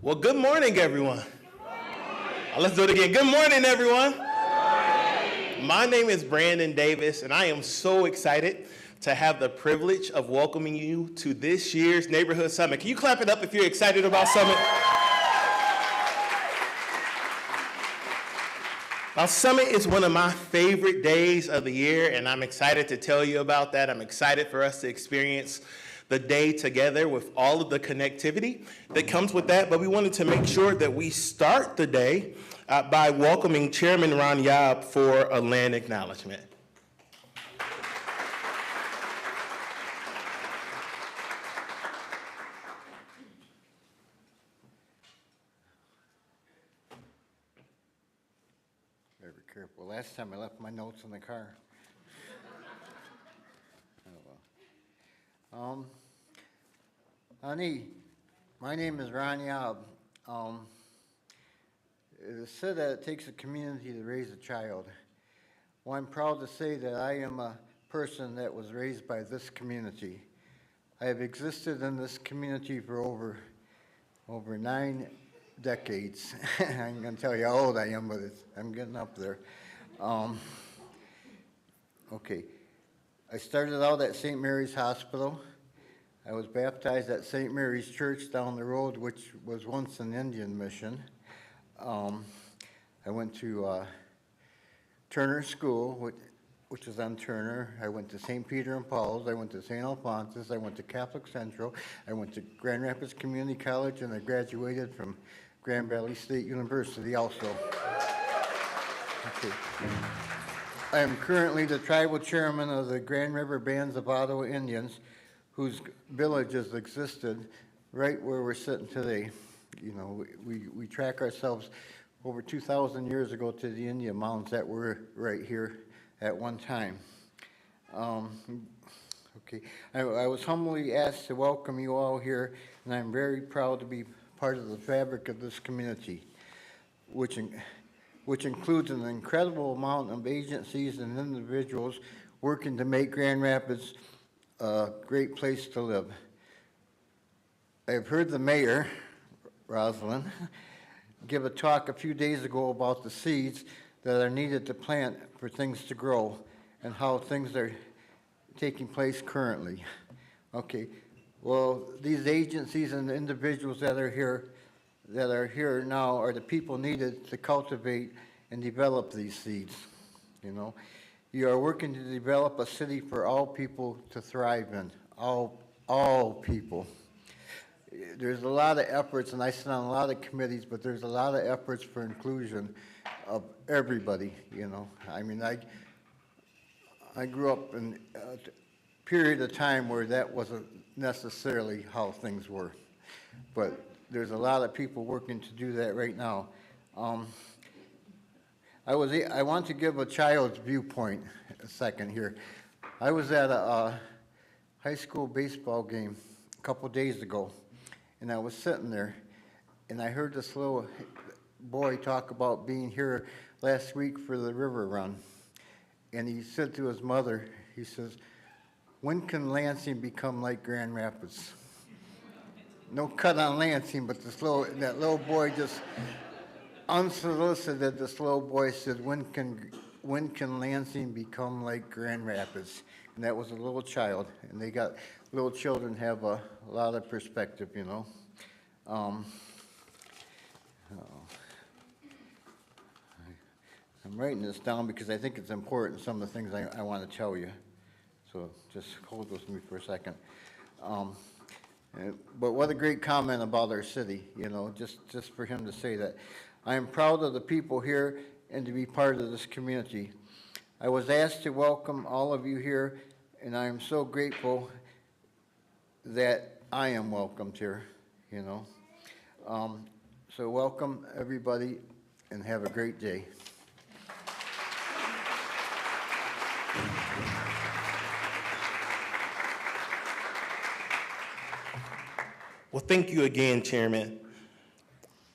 Well, good morning, everyone. Let's do it again. Good morning, everyone. My name is Brandon Davis, and I am so excited to have the privilege of welcoming you to this year's Neighborhood Summit. Can you clap it up if you're excited about Summit? Now, Summit is one of my favorite days of the year, and I'm excited to tell you about that. I'm excited for us to experience the day together with all of the connectivity that comes with that. But we wanted to make sure that we start the day by welcoming Chairman Ron Yob for a land acknowledgement. Very careful. Last time I left my notes in the car. Oh, well. Honey, my name is Ron Yob. It is said that it takes a community to raise a child. Well, I'm proud to say that I am a person that was raised by this community. I have existed in this community for over 9 decades. I'm going to tell you how old I am, but I'm getting up there. Okay. I started out at St. Mary's Hospital. I was baptized at St. Mary's Church down the road, which was once an Indian mission. I went to Turner School, which is on Turner. I went to St. Peter and Paul's. I went to St. Alphonsus. I went to Catholic Central. I went to Grand Rapids Community College, and I graduated from Grand Valley State University also. Okay. I am currently the tribal chairman of the Grand River Bands of Ottawa Indians, whose villages existed right where we're sitting today. You know, we track ourselves over 2,000 years ago to the Indian mounds that were right here at one time. Okay, I was humbly asked to welcome you all here, and I'm very proud to be part of the fabric of this community, which includes an incredible amount of agencies and individuals working to make Grand Rapids a great place to live. I've heard the mayor, Rosalind, give a talk a few days ago about the seeds that are needed to plant for things to grow and how things are taking place currently. Okay, well, these agencies and individuals that are here now are the people needed to cultivate and develop these seeds. You know, you are working to develop a city for all people to thrive in, all people. There's a lot of efforts, and I sit on a lot of committees, but there's a lot of efforts for inclusion of everybody, you know. I mean, I grew up in a period of time where that wasn't necessarily how things were, but there's a lot of people working to do that right now. I want to give a child's viewpoint a second here. I was at a high school baseball game a couple days ago, and I was sitting there, and I heard this little boy talk about being here last week for the river run. And he said to his mother, he says, "When can Lansing become like Grand Rapids?" No cut on Lansing, but that little boy just unsolicited, this little boy said, when can Lansing become like Grand Rapids? And that was a little child, and little children have a lot of perspective, you know. I'm writing this down because I think it's important, some of the things I want to tell you. So just hold with me for a second. But what a great comment about our city, you know, just for him to say that. I am proud of the people here and to be part of this community. I was asked to welcome all of you here, and I am so grateful that I am welcomed here, you know. So welcome everybody, and have a great day. Well, thank you again, Chairman.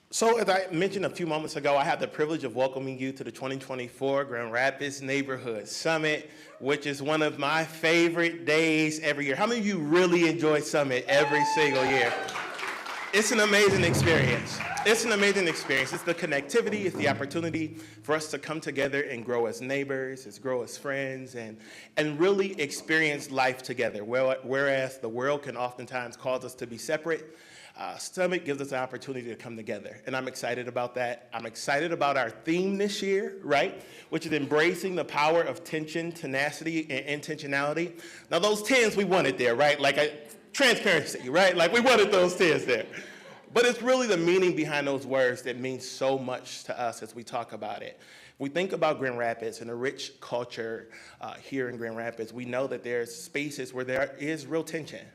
So as I mentioned a few moments ago, I have the privilege of welcoming you to the 2024 Grand Rapids Neighborhood Summit, which is one of my favorite days every year. How many of you really enjoy Summit every single year? It's an amazing experience. It's an amazing experience. It's the connectivity, it's the opportunity for us to come together and grow as neighbors, grow as friends, and really experience life together. Whereas the world can oftentimes cause us to be separate, Summit gives us an opportunity to come together, and I'm excited about that. I'm excited about our theme this year, right, which is embracing the power of tension, tenacity, and intentionality. Now, those 10s, we wanted there, right? Transparency, right? Like, we wanted those 10s there. But it's really the meaning behind those words that means so much to us as we talk about it. We think about Grand Rapids and a rich culture here in Grand Rapids. We know that there's spaces where there is real tension.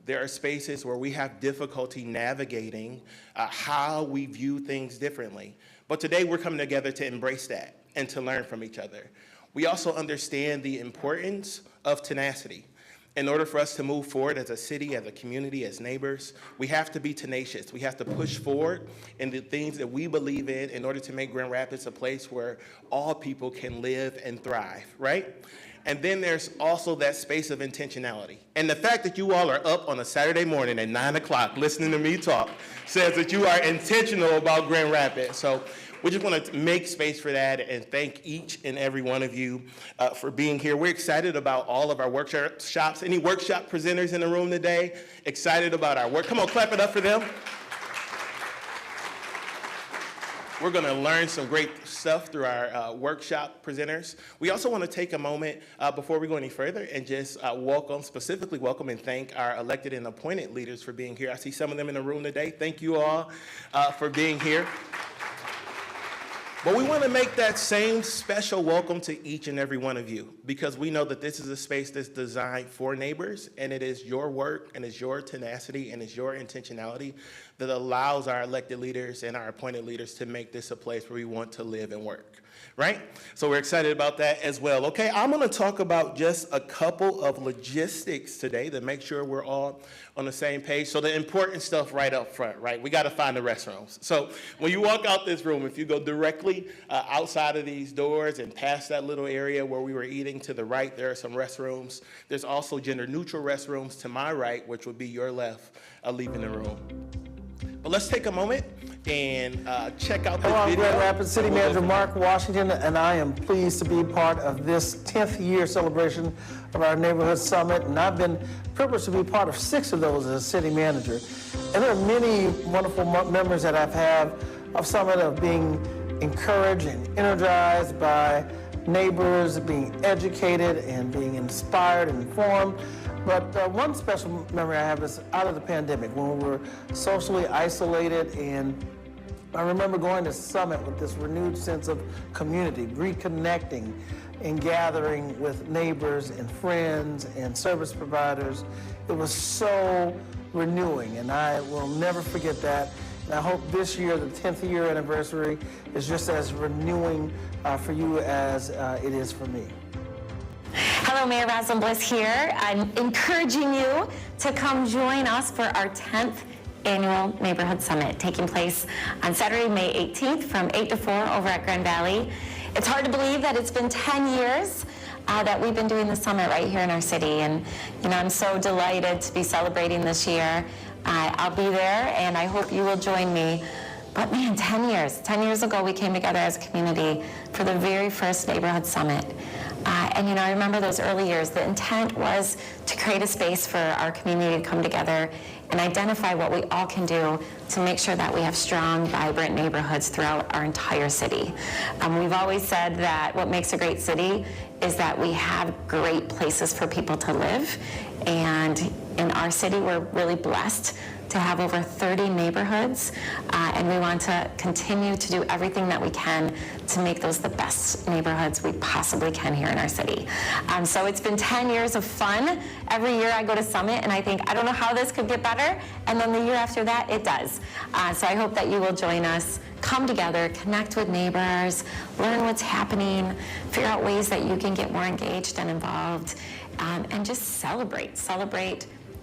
There are spaces where we have difficulty navigating how we view things differently. But today we're coming together to embrace that and to learn from each other. We also understand the importance of tenacity. In order for us to move forward as a city, as a community, as neighbors, we have to be tenacious. We have to push forward in the things that we believe in order to make Grand Rapids a place where all people can live and thrive, right? And then there's also that space of intentionality. And the fact that you all are up on a Saturday morning at 9 o'clock listening to me talk says that you are intentional about Grand Rapids. So we just want to make space for that and thank each and every one of you for being here. We're excited about all of our workshops. Any workshop presenters in the room today? Excited about our work? Come on, clap it up for them. We're going to learn some great stuff through our workshop presenters. We also want to take a moment before we go any further and just specifically welcome and thank our elected and appointed leaders for being here. I see some of them in the room today. Thank you all for being here. But we want to make that same special welcome to each and every one of you, because we know that this is a space that's designed for neighbors, and it is your work, and it's your tenacity, and it's your intentionality that allows our elected leaders and our appointed leaders to make this a place where we want to live and work, right? So we're excited about that as well. Okay, I'm going to talk about just a couple of logistics today to make sure we're all on the same page. So the important stuff right up front, right? We got to find the restrooms. So when you walk out this room, if you go directly outside of these doors and past that little area where we were eating to the right, there are some restrooms. There's also gender-neutral restrooms to my right, which would be your left, leaving the room. But let's take a moment and check out this Hello, I'm video. Grand Rapids City Manager Mark Washington, and I am pleased to be part of this 10th year celebration of our Neighborhood Summit, and I've been privileged to be part of 6 of those as a city manager. And there are many wonderful memories that I've had of Summit, of being encouraged and energized by neighbors, being educated and being inspired and informed. But one special memory I have is out of the pandemic, when we were socially isolated, and I remember going to Summit with this renewed sense of community, reconnecting and gathering with neighbors and friends and service providers. It was so renewing, and I will never forget that. And I hope this year, the 10th year anniversary, is just as renewing for you as it is for me. Hello, Mayor Rosalyn Bliss here. I'm encouraging you to come join us for our 10th annual Neighborhood Summit, taking place on Saturday, May 18th from 8 to 4 over at Grand Valley. It's hard to believe that it's been 10 years that we've been doing the summit right here in our city, and I'm so delighted to be celebrating this year. I'll be there, and I hope you will join me. But man, 10 years ago, we came together as a community for the very first Neighborhood Summit. And I remember those early years. The intent was to create a space for our community to come together and identify what we all can do to make sure that we have strong, vibrant neighborhoods throughout our entire city. We've always said that what makes a great city is that we have great places for people to live. And in our city, we're really blessed to have over 30 neighborhoods, and we want to continue to do everything that we can to make those the best neighborhoods we possibly can here in our city. So it's been 10 years of fun. Every year I go to Summit and I think, I don't know how this could get better, and then the year after that, it does. So I hope that you will join us, come together, connect with neighbors, learn what's happening, figure out ways that you can get more engaged and involved, and just celebrate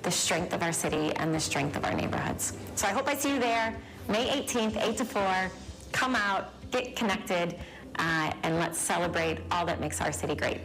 the strength of our city and the strength of our neighborhoods. So I hope I see you there, May 18th, 8 to 4. Come out, get connected, and let's celebrate all that makes our city great.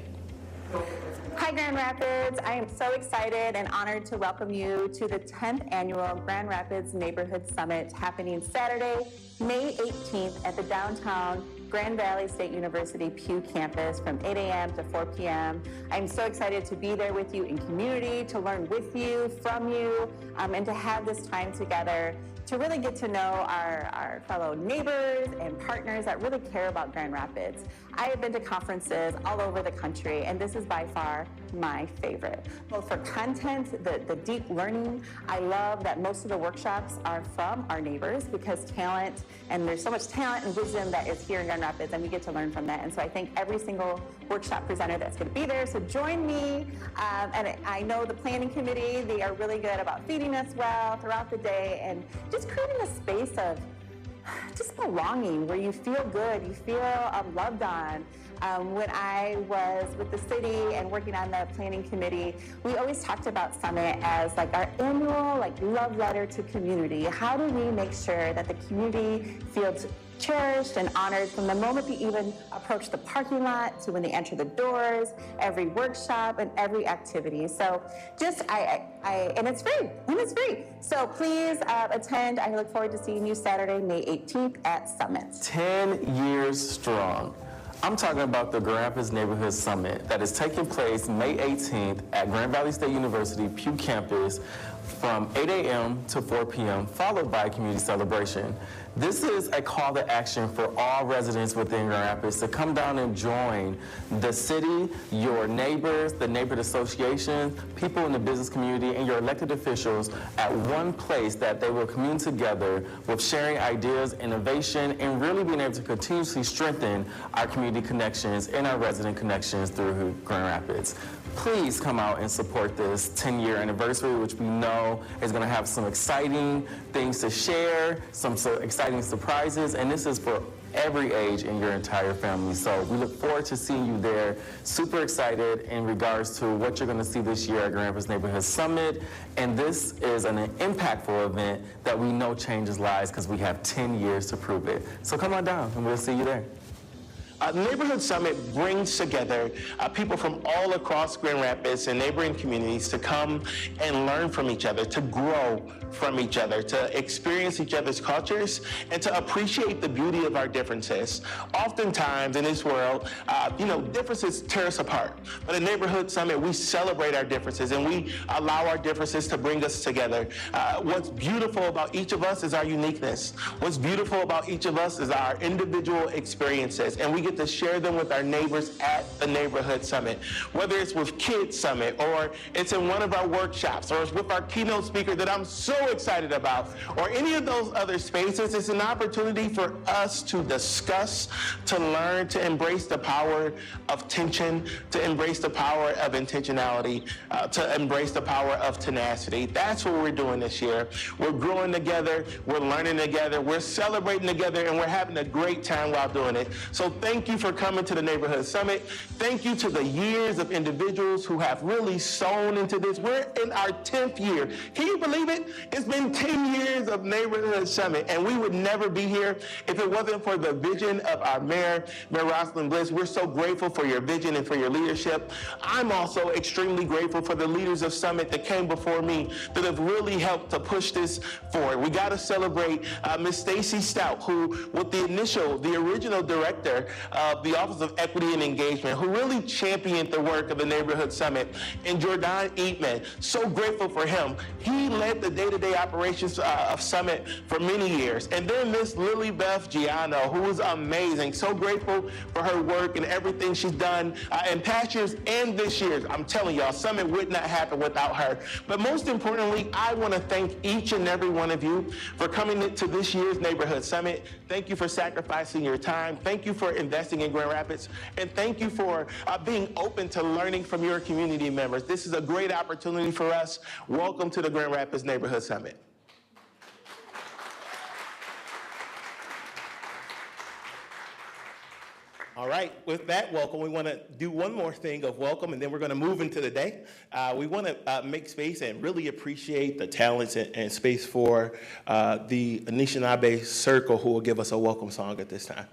Hi, Grand Rapids. I am so excited and honored to welcome you to the 10th annual Grand Rapids Neighborhood Summit happening Saturday, May 18th at the downtown Grand Valley State University Pew campus from 8 a.m. to 4 p.m. I'm so excited to be there with you in community, to learn with you, from you, and to have this time together to really get to know our fellow neighbors and partners that really care about Grand Rapids. I have been to conferences all over the country, and this is by far my favorite. Both for content, the deep learning. I love that most of the workshops are from our neighbors because talent, and there's so much talent and wisdom that is here in Grand Rapids, and we get to learn from that. And so I thank every single workshop presenter that's going to be there. So join me. And I know the planning committee, they are really good about feeding us well throughout the day and just creating a space of just belonging where you feel good, you feel loved on. When I was with the city and working on the planning committee, we always talked about Summit as like our annual love letter to community. How do we make sure that the community feels cherished and honored from the moment they even approach the parking lot to when they enter the doors, every workshop and every activity. So just, and it's free, So please attend. I look forward to seeing you Saturday, May 18th at Summit. 10 years strong. I'm talking about the Grand Rapids Neighborhood Summit that is taking place May 18th at Grand Valley State University Pew campus from 8 a.m. to 4 p.m., followed by a community celebration. This is a call to action for all residents within Grand Rapids to come down and join the city, your neighbors, the neighborhood associations, people in the business community, and your elected officials at one place that they will commune together with sharing ideas, innovation, and really being able to continuously strengthen our community connections and our resident connections through Grand Rapids. Please come out and support this 10-year anniversary, which we know is going to have some exciting things to share, some exciting surprises, and this is for every age in your entire family. So we look forward to seeing you there. Super excited in regards to what you're going to see this year at Grand Rapids Neighborhood Summit. And this is an impactful event that we know changes lives because we have 10 years to prove it. So come on down and we'll see you there. Neighborhood Summit brings together people from all across Grand Rapids and neighboring communities to come and learn from each other, to grow from each other, to experience each other's cultures, and to appreciate the beauty of our differences. Oftentimes in this world, differences tear us apart. But at Neighborhood Summit, we celebrate our differences and we allow our differences to bring us together. What's beautiful about each of us is our uniqueness. What's beautiful about each of us is our individual experiences, and we get to share them with our neighbors at the Neighborhood Summit. Whether it's with Kids Summit, or it's in one of our workshops, or it's with our keynote speaker that I'm so excited about, or any of those other spaces, it's an opportunity for us to discuss, to learn, to embrace the power of tension, to embrace the power of intentionality, to embrace the power of tenacity. That's what we're doing this year. We're growing together, we're learning together, we're celebrating together, and we're having a great time while doing it. So thank you for coming to the Neighborhood Summit. Thank you to the years of individuals who have really sown into this. We're in our 10th year. Can you believe it? It's been 10 years of Neighborhood Summit, and we would never be here if it wasn't for the vision of our Mayor Rosalind Bliss. We're so grateful for your vision and for your leadership. I'm also extremely grateful for the leaders of Summit that came before me that have really helped to push this forward. We got to celebrate Ms. Stacy Stout, who was the original director of the Office of Equity and Engagement, who really championed the work of the Neighborhood Summit, and Jordan Eatman. So grateful for him. He led the day-to-day operations of Summit for many years. And then Miss Lily Beth Giano, who was amazing. So grateful for her work and everything she's done in past years and this year. I'm telling y'all, Summit would not happen without her. But most importantly, I want to thank each and every one of you for coming to this year's Neighborhood Summit. Thank you for sacrificing your time. Thank you for investing in Grand Rapids. And thank you for being open to learning from your community members. This is a great opportunity for us. Welcome to the Grand Rapids Neighborhood Summit. All right, with that welcome, we want to do one more thing of welcome, and then we're going to move into the day. We want to make space and really appreciate the talents and space for the Anishinaabe Circle, who will give us a welcome song at this time.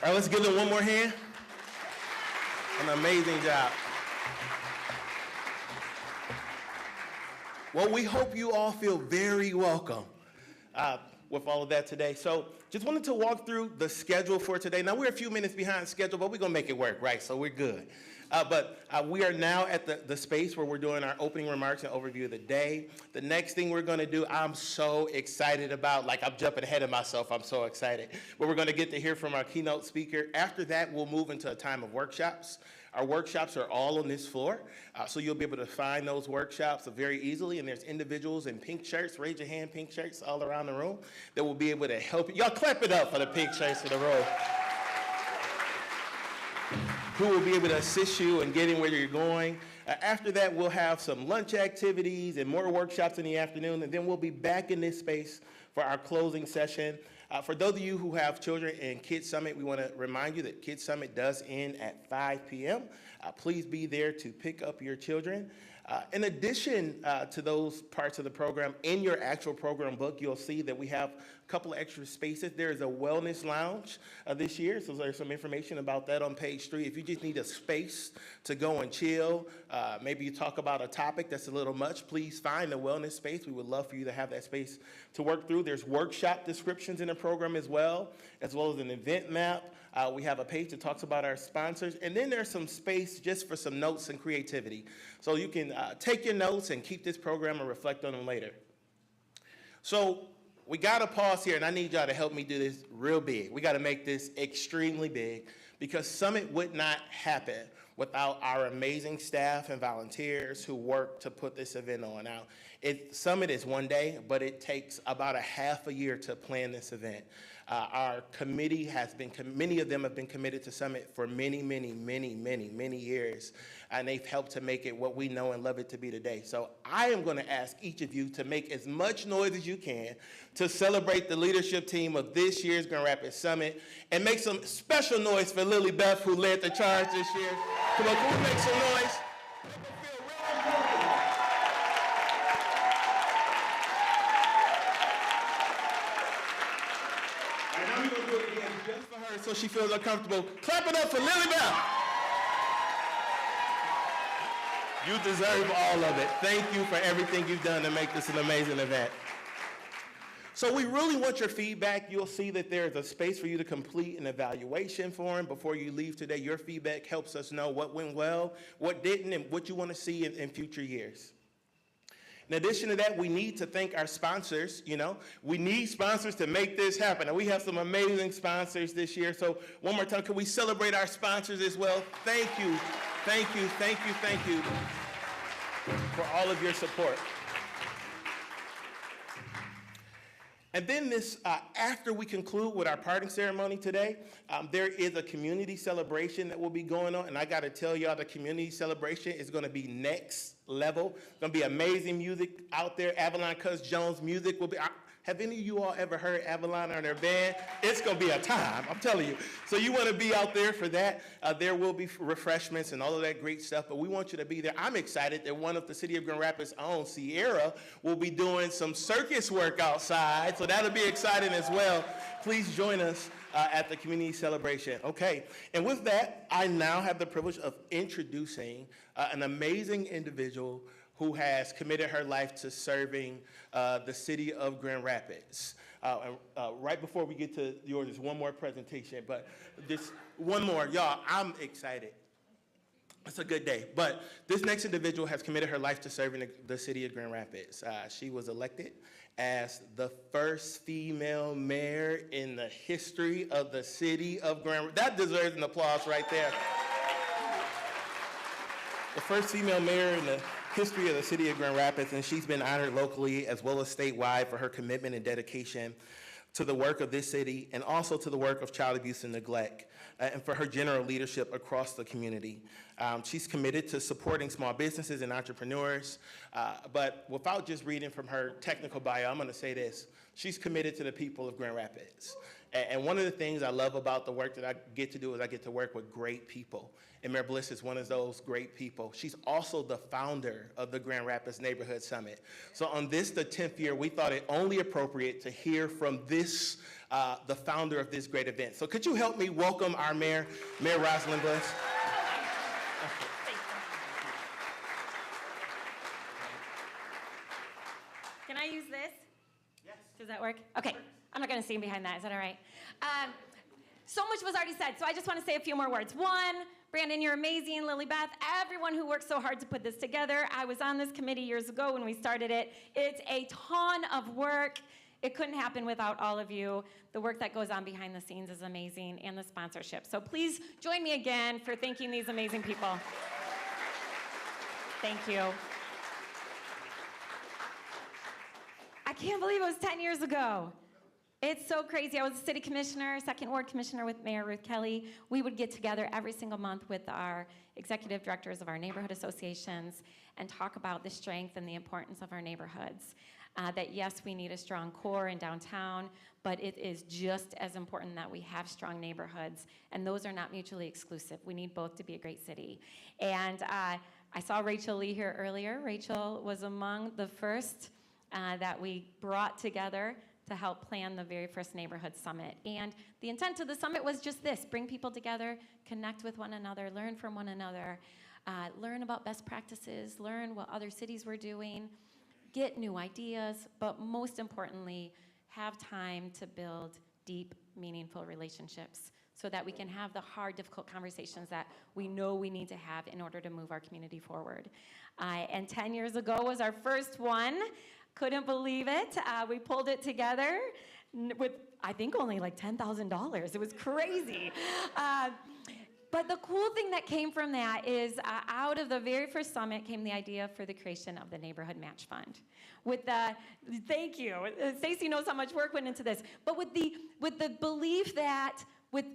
All right, let's give them one more hand. An amazing job. Well, we hope you all feel very welcome with all of that today. So just wanted to walk through the schedule for today. Now, we're a few minutes behind schedule, but we're going to make it work, right? So we're good. But we are now at the space where we're doing our opening remarks and overview of the day. The next thing we're going to do, I'm so excited about, like I'm jumping ahead of myself, I'm so excited. But we're going to get to hear from our keynote speaker. After that, we'll move into a time of workshops. Our workshops are all on this floor, so you'll be able to find those workshops very easily, and there's individuals in pink shirts, raise your hand, pink shirts all around the room, that will be able to help you. Y'all clap it up for the pink shirts in the room. Who will be able to assist you in getting where you're going. After that, we'll have some lunch activities and more workshops in the afternoon, and then we'll be back in this space for our closing session. For those of you who have children in Kids Summit, we want to remind you that Kids Summit does end at 5 p.m. Please be there to pick up your children. In addition to those parts of the program, in your actual program book, you'll see that we have a couple of extra spaces. There is a wellness lounge this year, so there's some information about that on page 3. If you just need a space to go and chill, maybe you talk about a topic that's a little much, please find the wellness space. We would love for you to have that space to work through. There's workshop descriptions in the program as well as an event map. We have a page that talks about our sponsors, and then there's some space just for some notes and creativity. So you can take your notes and keep this program and reflect on them later. So we got to pause here, and I need y'all to help me do this real big. We got to make this extremely big, because Summit would not happen without our amazing staff and volunteers who work to put this event on. Now, Summit is one day, but it takes about a half a year to plan this event. Our committee has been, many of them have been committed to Summit for many, many, many, many, many years, and they've helped to make it what we know and love it to be today. So I am going to ask each of you to make as much noise as you can to celebrate the leadership team of this year's Grand Rapids Summit, and make some special noise for Lily Beth, who led the charge this year. Come on, can we make some noise? Just for her, so she feels uncomfortable. Clap it up for Lily Bell. You deserve all of it. Thank you for everything you've done to make this an amazing event. So we really want your feedback. You'll see that there's a space for you to complete an evaluation form before you leave today. Your feedback helps us know what went well, what didn't, and what you want to see in future years. In addition to that, we need to thank our sponsors. We need sponsors to make this happen. And we have some amazing sponsors this year. So one more time, can we celebrate our sponsors as well? Thank you, thank you, thank you, thank you for all of your support. And then after we conclude with our parting ceremony today, there is a community celebration that will be going on. And I got to tell y'all, the community celebration is going to be next level. It's going to be amazing music out there. Avalon Cuz Jones music will be. Have any of you all ever heard Avalon or their band? It's going to be a time, I'm telling you. So you want to be out there for that. There will be refreshments and all of that great stuff, but we want you to be there. I'm excited that one of the City of Grand Rapids' own, Sierra, will be doing some circus work outside, so that'll be exciting as well. Please join us at the community celebration. Okay, and with that, I now have the privilege of introducing an amazing individual who has committed her life to serving the city of Grand Rapids. Right before we get to yours, there's one more presentation, but just one more. Y'all, I'm excited. It's a good day. But this next individual has committed her life to serving the city of Grand Rapids. She was elected as the first female mayor in the history of the city of Grand Rapids. That deserves an applause right there. The first female mayor in the history of the city of Grand Rapids, and she's been honored locally as well as statewide for her commitment and dedication to the work of this city and also to the work of child abuse and neglect, and for her general leadership across the community. She's committed to supporting small businesses and entrepreneurs, but without just reading from her technical bio, I'm going to say this. She's committed to the people of Grand Rapids. And one of the things I love about the work that I get to do is I get to work with great people. And Mayor Bliss is one of those great people. She's also the founder of the Grand Rapids Neighborhood Summit. So on this, the 10th year, we thought it only appropriate to hear from this the founder of this great event. So could you help me welcome our mayor, Mayor Rosalind Bliss? Can I use this? Yes. Does that work? Okay. I'm not going to stand behind that. Is that all right? So much was already said, so I just want to say a few more words. One, Brandon, you're amazing. Lily Beth, everyone who worked so hard to put this together. I was on this committee years ago when we started it. It's a ton of work. It couldn't happen without all of you. The work that goes on behind the scenes is amazing, and the sponsorship. So please join me again for thanking these amazing people. Thank you. I can't believe it was 10 years ago. It's so crazy. I was a city commissioner, second ward commissioner with Mayor Ruth Kelly. We would get together every single month with our executive directors of our neighborhood associations and talk about the strength and the importance of our neighborhoods. That yes, we need a strong core in downtown, but it is just as important that we have strong neighborhoods, and those are not mutually exclusive. We need both to be a great city. And I saw Rachel Lee here earlier. Rachel was among the first that we brought together to help plan the very first neighborhood summit. And the intent of the summit was just this: bring people together, connect with one another, learn from one another, learn about best practices, learn what other cities were doing, get new ideas, but most importantly, have time to build deep, meaningful relationships so that we can have the hard, difficult conversations that we know we need to have in order to move our community forward. And 10 years ago was our first one. Couldn't believe it. We pulled it together with, I think, only like $10,000. It was crazy. But the cool thing that came from that is out of the very first summit came the idea for the creation of the Neighborhood Match Fund. With the, thank you, Stacy knows how much work went into this, but with the belief that with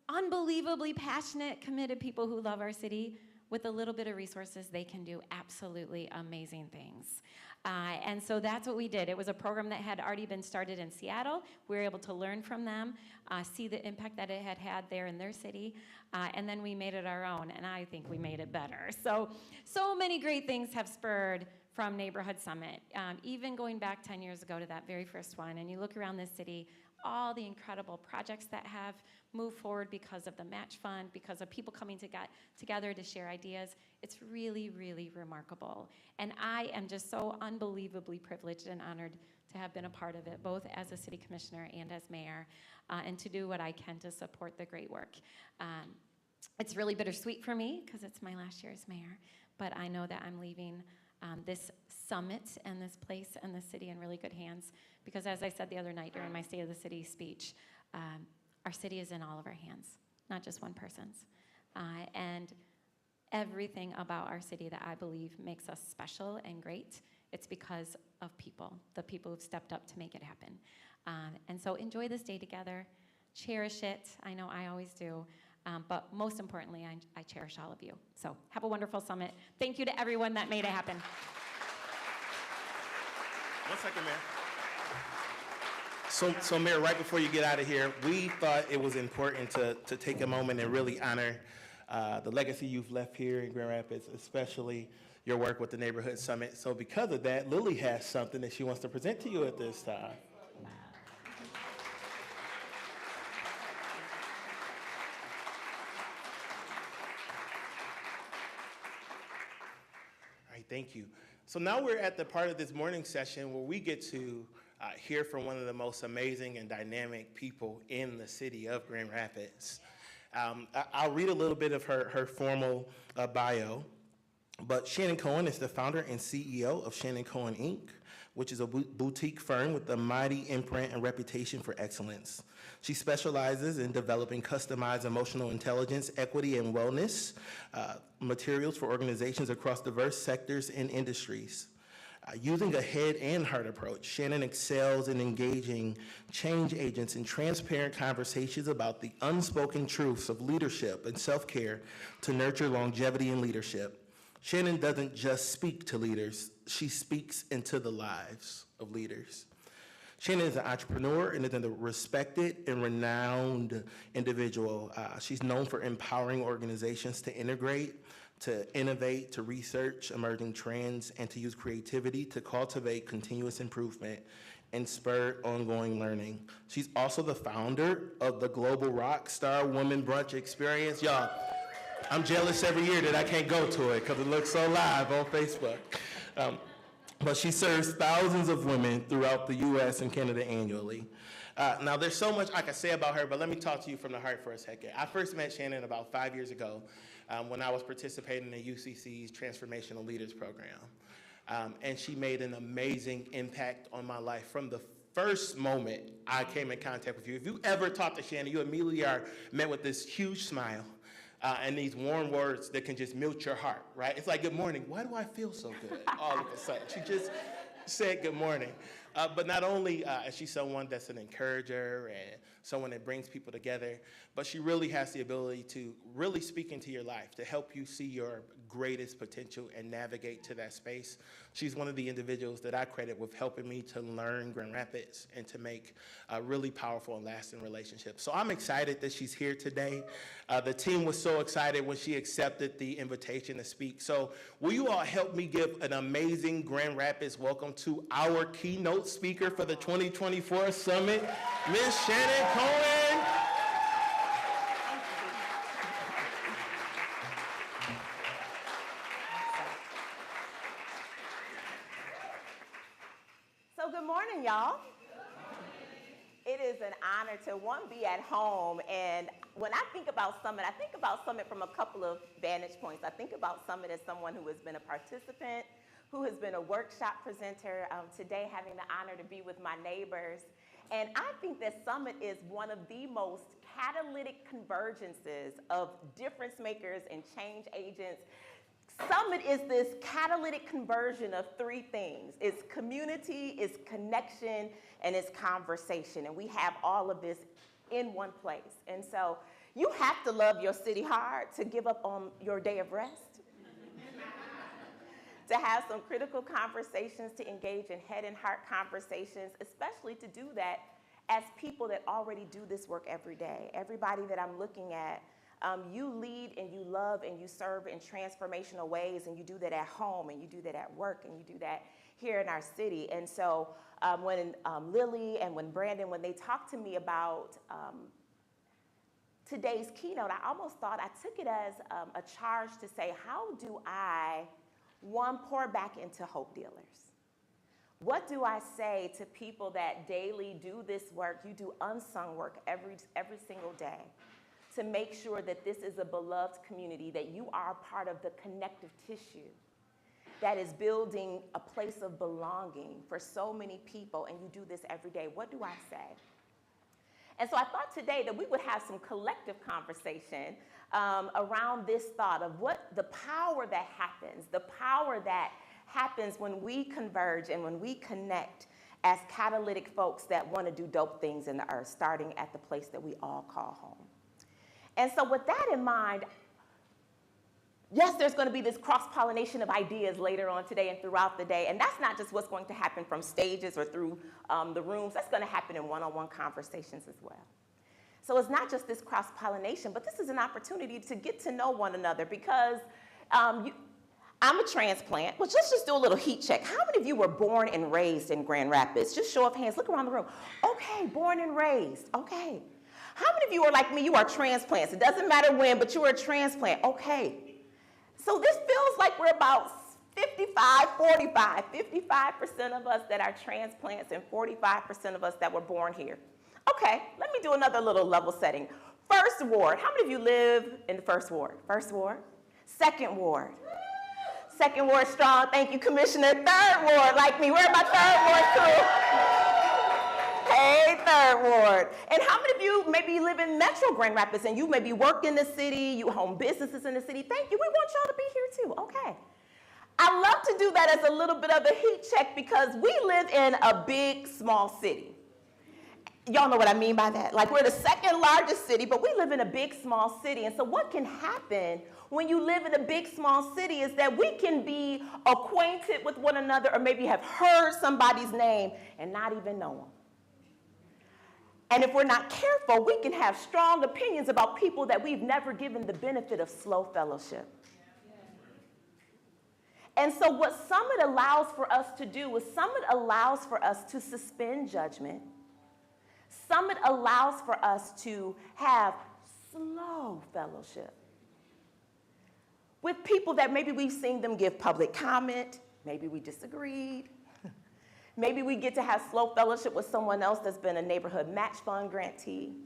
unbelievably passionate, committed people who love our city, with a little bit of resources, they can do absolutely amazing things. And so that's what we did. It was a program that had already been started in Seattle. We were able to learn from them, see the impact that it had had there in their city, and then we made it our own, and I think we made it better. So many great things have spurred from Neighborhood Summit, even going back 10 years ago to that very first one, and you look around this city, all the incredible projects that have moved forward because of the match fund, because of people coming together to share ideas. It's really, really remarkable. And I am just so unbelievably privileged and honored to have been a part of it, both as a city commissioner and as mayor, and to do what I can to support the great work. It's really bittersweet for me because it's my last year as mayor, but I know that I'm leaving this summit and this place and this city in really good hands, because as I said the other night during my State of the City speech, our city is in all of our hands, not just one person's. And everything about our city that I believe makes us special and great, it's because of people, the people who've stepped up to make it happen. And so enjoy this day together, cherish it, I know I always do. But most importantly, I cherish all of you. So have a wonderful summit. Thank you to everyone that made it happen. 1 second, Mayor. So Mayor, right before you get out of here, we thought it was important to take a moment and really honor the legacy you've left here in Grand Rapids, especially your work with the Neighborhood Summit. So because of that, Lily has something that she wants to present to you at this time. All right, thank you. So now we're at the part of this morning session where we get to hear from one of the most amazing and dynamic people in the city of Grand Rapids. I'll read a little bit of her formal bio, but Shannon Cohen is the founder and CEO of Shannon Cohen, Inc., which is a boutique firm with a mighty imprint and reputation for excellence. She specializes in developing customized emotional intelligence, equity, and wellness materials for organizations across diverse sectors and industries. Using a head and heart approach, Shannon excels in engaging change agents in transparent conversations about the unspoken truths of leadership and self-care to nurture longevity in leadership. Shannon doesn't just speak to leaders, she speaks into the lives of leaders. Shannon is an entrepreneur and is a respected and renowned individual. She's known for empowering organizations to integrate, to innovate, to research emerging trends, and to use creativity to cultivate continuous improvement and spurred ongoing learning. She's also the founder of the Global Rock Star Woman Brunch Experience. Y'all, I'm jealous every year that I can't go to it because it looks so live on Facebook. But she serves thousands of women throughout the US and Canada annually. Now, there's so much I could say about her, but let me talk to you from the heart for a second. I first met Shannon about 5 years ago when I was participating in UCC's Transformational Leaders Program. And she made an amazing impact on my life from the first moment I came in contact with you. If you ever talk to Shannon, you immediately are met with this huge smile and these warm words that can just melt your heart, right? It's like, good morning. Why do I feel so good all of a sudden? She just said good morning. But not only is she someone that's an encourager and someone that brings people together, but she really has the ability to really speak into your life to help you see your greatest potential and navigate to that space. She's one of the individuals that I credit with helping me to learn Grand Rapids and to make really powerful and lasting relationships. So I'm excited that she's here today. The team was so excited when she accepted the invitation to speak. So will you all help me give an amazing Grand Rapids welcome to our keynote speaker for the 2024 Summit, Ms. Shannon Cohen. So good morning, y'all. It is an honor to, be at home. And when I think about Summit, I think about Summit from a couple of vantage points. I think about Summit as someone who has been a participant, who has been a workshop presenter, today having the honor to be with my neighbors. And I think that Summit is one of the most catalytic convergences of difference makers and change agents. Summit is this catalytic conversion of three things. It's community, it's connection, and it's conversation. And we have all of this in one place. And so you have to love your city hard to give up on your day of rest, to have some critical conversations, to engage in head and heart conversations, especially to do that as people that already do this work every day. Everybody that I'm looking at, you lead and you love and you serve in transformational ways, and you do that at home and you do that at work and you do that here in our city. And so when Lily and when Brandon, when they talked to me about today's keynote, I almost thought I took it as a charge to say, how do I, one, pour back into hope dealers? What do I say to people that daily do this work? You do unsung work every single day, to make sure that this is a beloved community, that you are part of the connective tissue that is building a place of belonging for so many people, and you do this every day. What do I say? And so I thought today that we would have some collective conversation around this thought of what the power that happens when we converge and when we connect as catalytic folks that want to do dope things in the earth, starting at the place that we all call home. And so with that in mind, yes, there's going to be this cross-pollination of ideas later on today and throughout the day. And that's not just what's going to happen from stages or through the rooms. That's going to happen in one-on-one conversations as well. So it's not just this cross-pollination, but this is an opportunity to get to know one another, because I'm a transplant. Well, let's just do a little heat check. How many of you were born and raised in Grand Rapids? Just show of hands. Look around the room. Okay, born and raised. Okay. How many of you are like me? You are transplants. It doesn't matter when, but you are a transplant. Okay. So this feels like we're about 55, 45. 55% of us that are transplants and 45% of us that were born here. Okay, let me do another little level setting. First ward. How many of you live in the first ward? First ward. Second ward. Second ward strong. Thank you, Commissioner. Third ward, like me. Where are my third ward crew? Hey, third ward. And how many of you maybe live in Metro Grand Rapids and you maybe work in the city, you own businesses in the city? Thank you. We want y'all to be here too. Okay. I love to do that as a little bit of a heat check, because we live in a big, small city. Y'all know what I mean by that. Like, we're the second largest city, but we live in a big, small city. And so what can happen when you live in a big, small city is that we can be acquainted with one another, or maybe have heard somebody's name and not even know them. And if we're not careful, we can have strong opinions about people that we've never given the benefit of slow fellowship. And so what Summit allows for us to do is Summit allows for us to suspend judgment. Summit allows for us to have slow fellowship with people that maybe we've seen them give public comment, maybe we disagreed. Maybe we get to have slow fellowship with someone else that's been a neighborhood match fund grantee.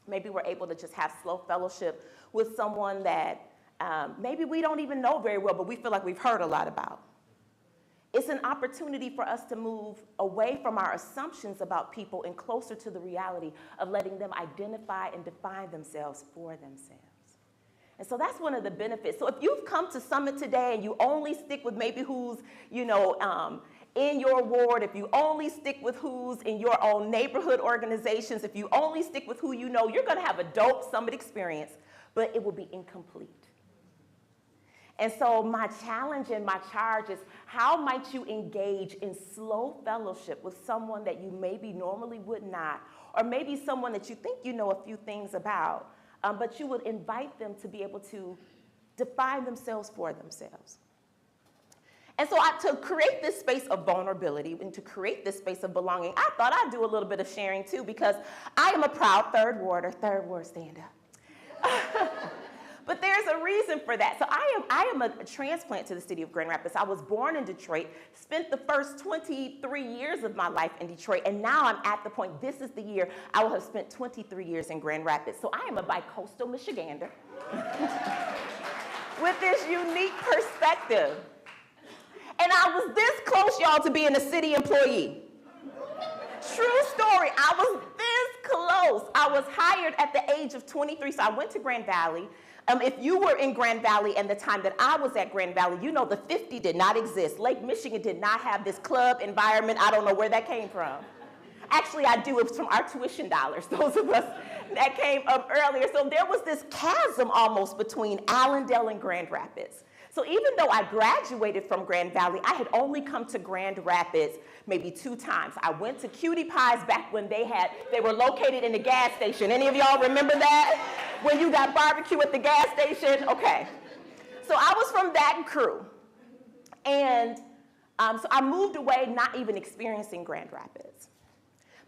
Maybe we're able to just have slow fellowship with someone that maybe we don't even know very well, but we feel like we've heard a lot about. It's an opportunity for us to move away from our assumptions about people and closer to the reality of letting them identify and define themselves for themselves. And so that's one of the benefits. So if you've come to Summit today and you only stick with maybe who's, in your ward, if you only stick with who's in your own neighborhood organizations, if you only stick with who you know, you're going to have a dope Summit experience, but it will be incomplete. And so my challenge and my charge is, how might you engage in slow fellowship with someone that you maybe normally would not, or maybe someone that you think you know a few things about, but you would invite them to be able to define themselves for themselves. And so to create this space of vulnerability and to create this space of belonging, I thought I'd do a little bit of sharing too, because I am a proud third ward, stand up. But there's a reason for that. So I am a transplant to the city of Grand Rapids. I was born in Detroit, spent the first 23 years of my life in Detroit, and now I'm at the point, this is the year I will have spent 23 years in Grand Rapids. So I am a bi-coastal Michigander with this unique perspective. And I was this close, y'all, to being a city employee. True story, I was this close. I was hired at the age of 23, so I went to Grand Valley. If you were in Grand Valley and the time that I was at Grand Valley, you know the 50 did not exist. Lake Michigan did not have this club environment. I don't know where that came from. Actually, I do. It was from our tuition dollars, those of us that came up earlier. So there was this chasm almost between Allendale and Grand Rapids. So even though I graduated from Grand Valley, I had only come to Grand Rapids maybe 2 times. I went to Cutie Pies back when they were located in the gas station. Any of y'all remember that? When you got barbecue at the gas station? Okay. So I was from that crew. And so I moved away not even experiencing Grand Rapids.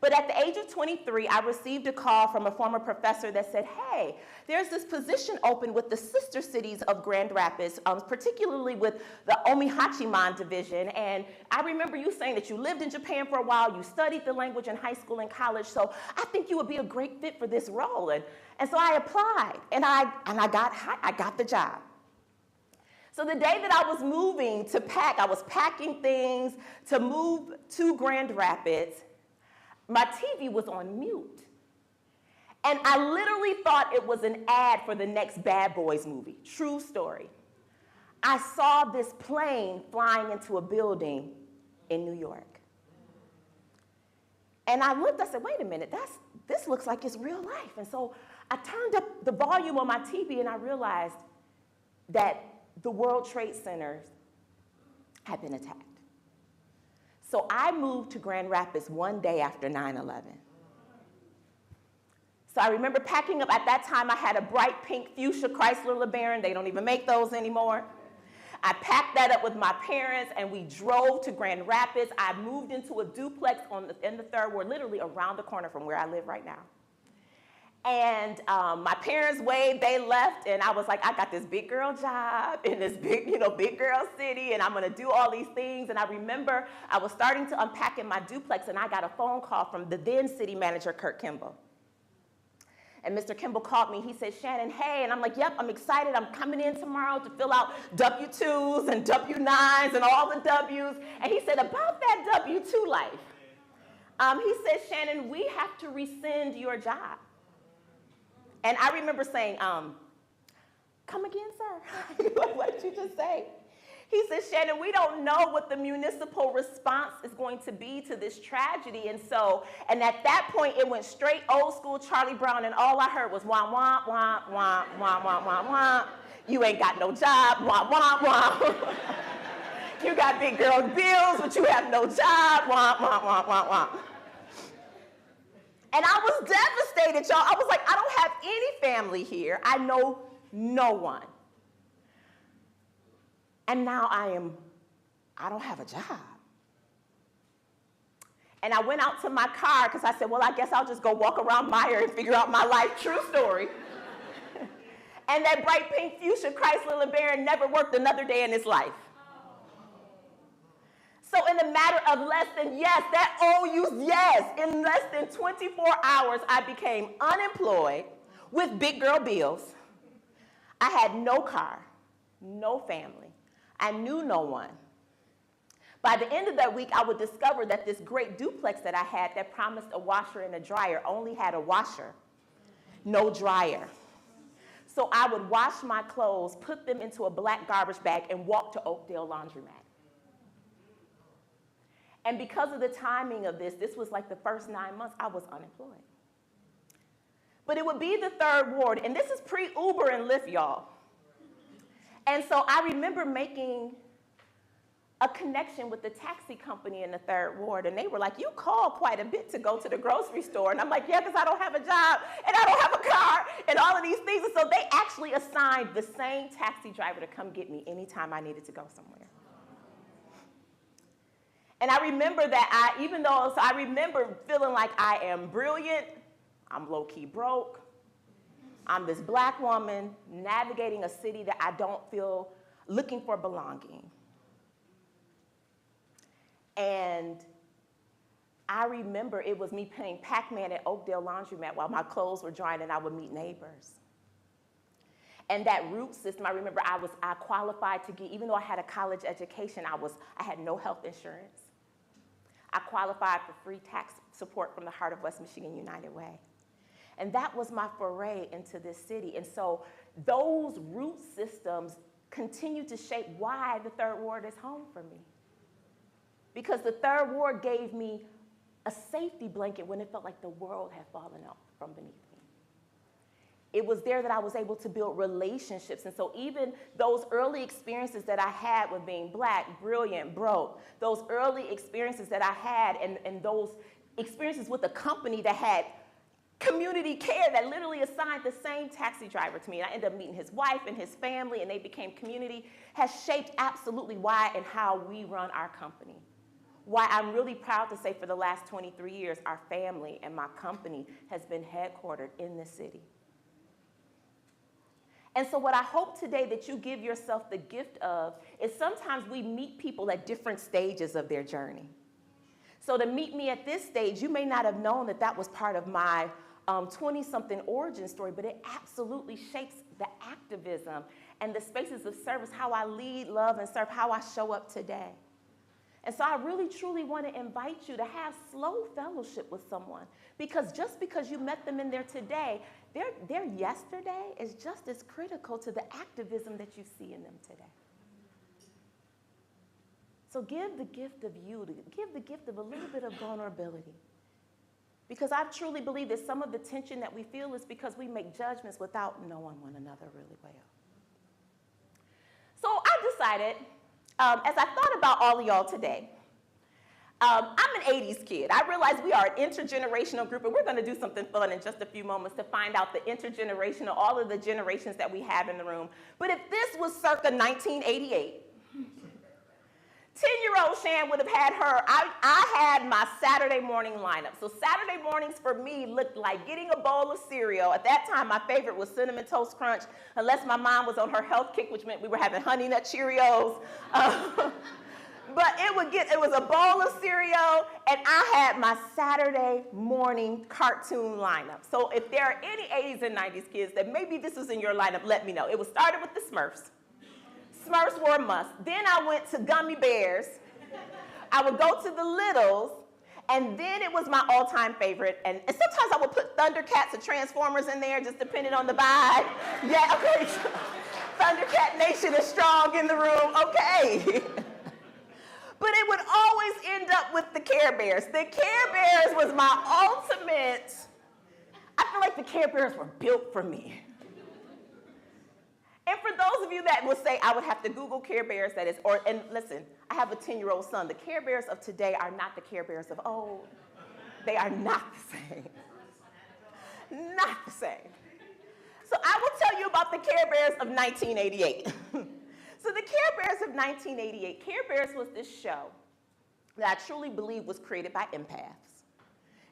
But at the age of 23, I received a call from a former professor that said, hey, there's this position open with the sister cities of Grand Rapids, particularly with the Omihachiman division. And I remember you saying that you lived in Japan for a while, you studied the language in high school and college, so I think you would be a great fit for this role. And so I applied, and I got the job. So the day that I was moving to pack, I was packing things to move to Grand Rapids, my TV was on mute. And I literally thought it was an ad for the next Bad Boys movie. True story. I saw this plane flying into a building in New York. And I looked, I said, wait a minute, this looks like it's real life. And so I turned up the volume on my TV and I realized that the World Trade Centers had been attacked. So I moved to Grand Rapids one day after 9/11. So I remember packing up. At that time, I had a bright pink fuchsia Chrysler LeBaron. They don't even make those anymore. I packed that up with my parents, and we drove to Grand Rapids. I moved into a duplex in the third ward, literally around the corner from where I live right now. And my parents waved, they left, and I was like, I got this big girl job in this big girl city, and I'm gonna do all these things. And I remember I was starting to unpack in my duplex, and I got a phone call from the then city manager, Kurt Kimball. And Mr. Kimball called me, he said, Shannon, hey, and I'm like, yep, I'm excited, I'm coming in tomorrow to fill out W-2s and W-9s and all the W's. And he said, about that W-2 life, he said, Shannon, we have to rescind your job. And I remember saying, come again, sir? What did you just say? He said, Shannon, we don't know what the municipal response is going to be to this tragedy. And at that point, it went straight old school Charlie Brown, and all I heard was wah, wah, wah, wah, wah, wah, wah, wah. You ain't got no job, wah, wah, wah. You got big girl bills, but you have no job, wah, wah, wah, wah, wah. And I was devastated, y'all. I was like, I don't have any family here. I know no one. And now I am I don't have a job. And I went out to my car because I said, well, I guess I'll just go walk around Meijer and figure out my life true story. And that bright pink fuchsia Chrysler LeBaron never worked another day in his life. So in a matter of less than, yes, that OU's yes, in less than 24 hours, I became unemployed with big girl bills. I had no car, no family. I knew no one. By the end of that week, I would discover that this great duplex that I had that promised a washer and a dryer only had a washer, no dryer. So I would wash my clothes, put them into a black garbage bag, and walk to Oakdale Laundromat. And because of the timing of this was like the first 9 months, I was unemployed. But it would be the third ward, and this is pre-Uber and Lyft, y'all. And so I remember making a connection with the taxi company in the third ward, and they were like, you call quite a bit to go to the grocery store. And I'm like, yeah, because I don't have a job, and I don't have a car, and all of these things. And so they actually assigned the same taxi driver to come get me anytime I needed to go somewhere. And I remember that I remember feeling like I am brilliant, I'm low-key broke, I'm this black woman navigating a city that I don't feel looking for belonging. And I remember it was me playing Pac-Man at Oakdale Laundromat while my clothes were drying and I would meet neighbors. And that root system, I remember I qualified to get, even though I had a college education, I had no health insurance. I qualified for free tax support from the Heart of West Michigan United Way. And that was my foray into this city. And so those root systems continue to shape why the third ward is home for me. Because the third ward gave me a safety blanket when it felt like the world had fallen out from beneath me. It was there that I was able to build relationships. And so even those early experiences that I had with being black, brilliant, broke, those early experiences that I had and those experiences with a company that had community care that literally assigned the same taxi driver to me, and I ended up meeting his wife and his family, and they became community, has shaped absolutely why and how we run our company. Why I'm really proud to say for the last 23 years, our family and my company has been headquartered in this city. And so what I hope today that you give yourself the gift of is sometimes we meet people at different stages of their journey. So to meet me at this stage, you may not have known that that was part of my 20-something origin story, but it absolutely shapes the activism and the spaces of service, how I lead, love, and serve, how I show up today. And so I really, truly want to invite you to have slow fellowship with someone, because just because you met them in there today, their yesterday is just as critical to the activism that you see in them today. So give the gift of you, give the gift of a little bit of vulnerability. Because I truly believe that some of the tension that we feel is because we make judgments without knowing one another really well. So I decided, as I thought about all of y'all today, I'm an 80s kid. I realize we are an intergenerational group, and we're going to do something fun in just a few moments to find out the intergenerational, all of the generations that we have in the room. But if this was circa 1988, 10-year-old Shan would have had I had my Saturday morning lineup. So Saturday mornings for me looked like getting a bowl of cereal. At that time, my favorite was Cinnamon Toast Crunch, unless my mom was on her health kick, which meant we were having Honey Nut Cheerios. But it was a bowl of cereal, and I had my Saturday morning cartoon lineup. So if there are any 80s and 90s kids that maybe this was in your lineup, let me know. It was started with the Smurfs. Smurfs were a must. Then I went to Gummy Bears. I would go to the Littles, and then it was my all-time favorite. And sometimes I would put Thundercats or Transformers in there, just depending on the vibe. Yeah, okay. Thundercat Nation is strong in the room. Okay. But it would always end up with the Care Bears. The Care Bears was my ultimate. I feel like the Care Bears were built for me. And for those of you that would say, I would have to Google Care Bears, and listen, I have a 10-year-old son. The Care Bears of today are not the Care Bears of old. They are not the same. Not the same. So I will tell you about the Care Bears of 1988. So the the Care Bears of 1988, Care Bears was this show that I truly believe was created by empaths.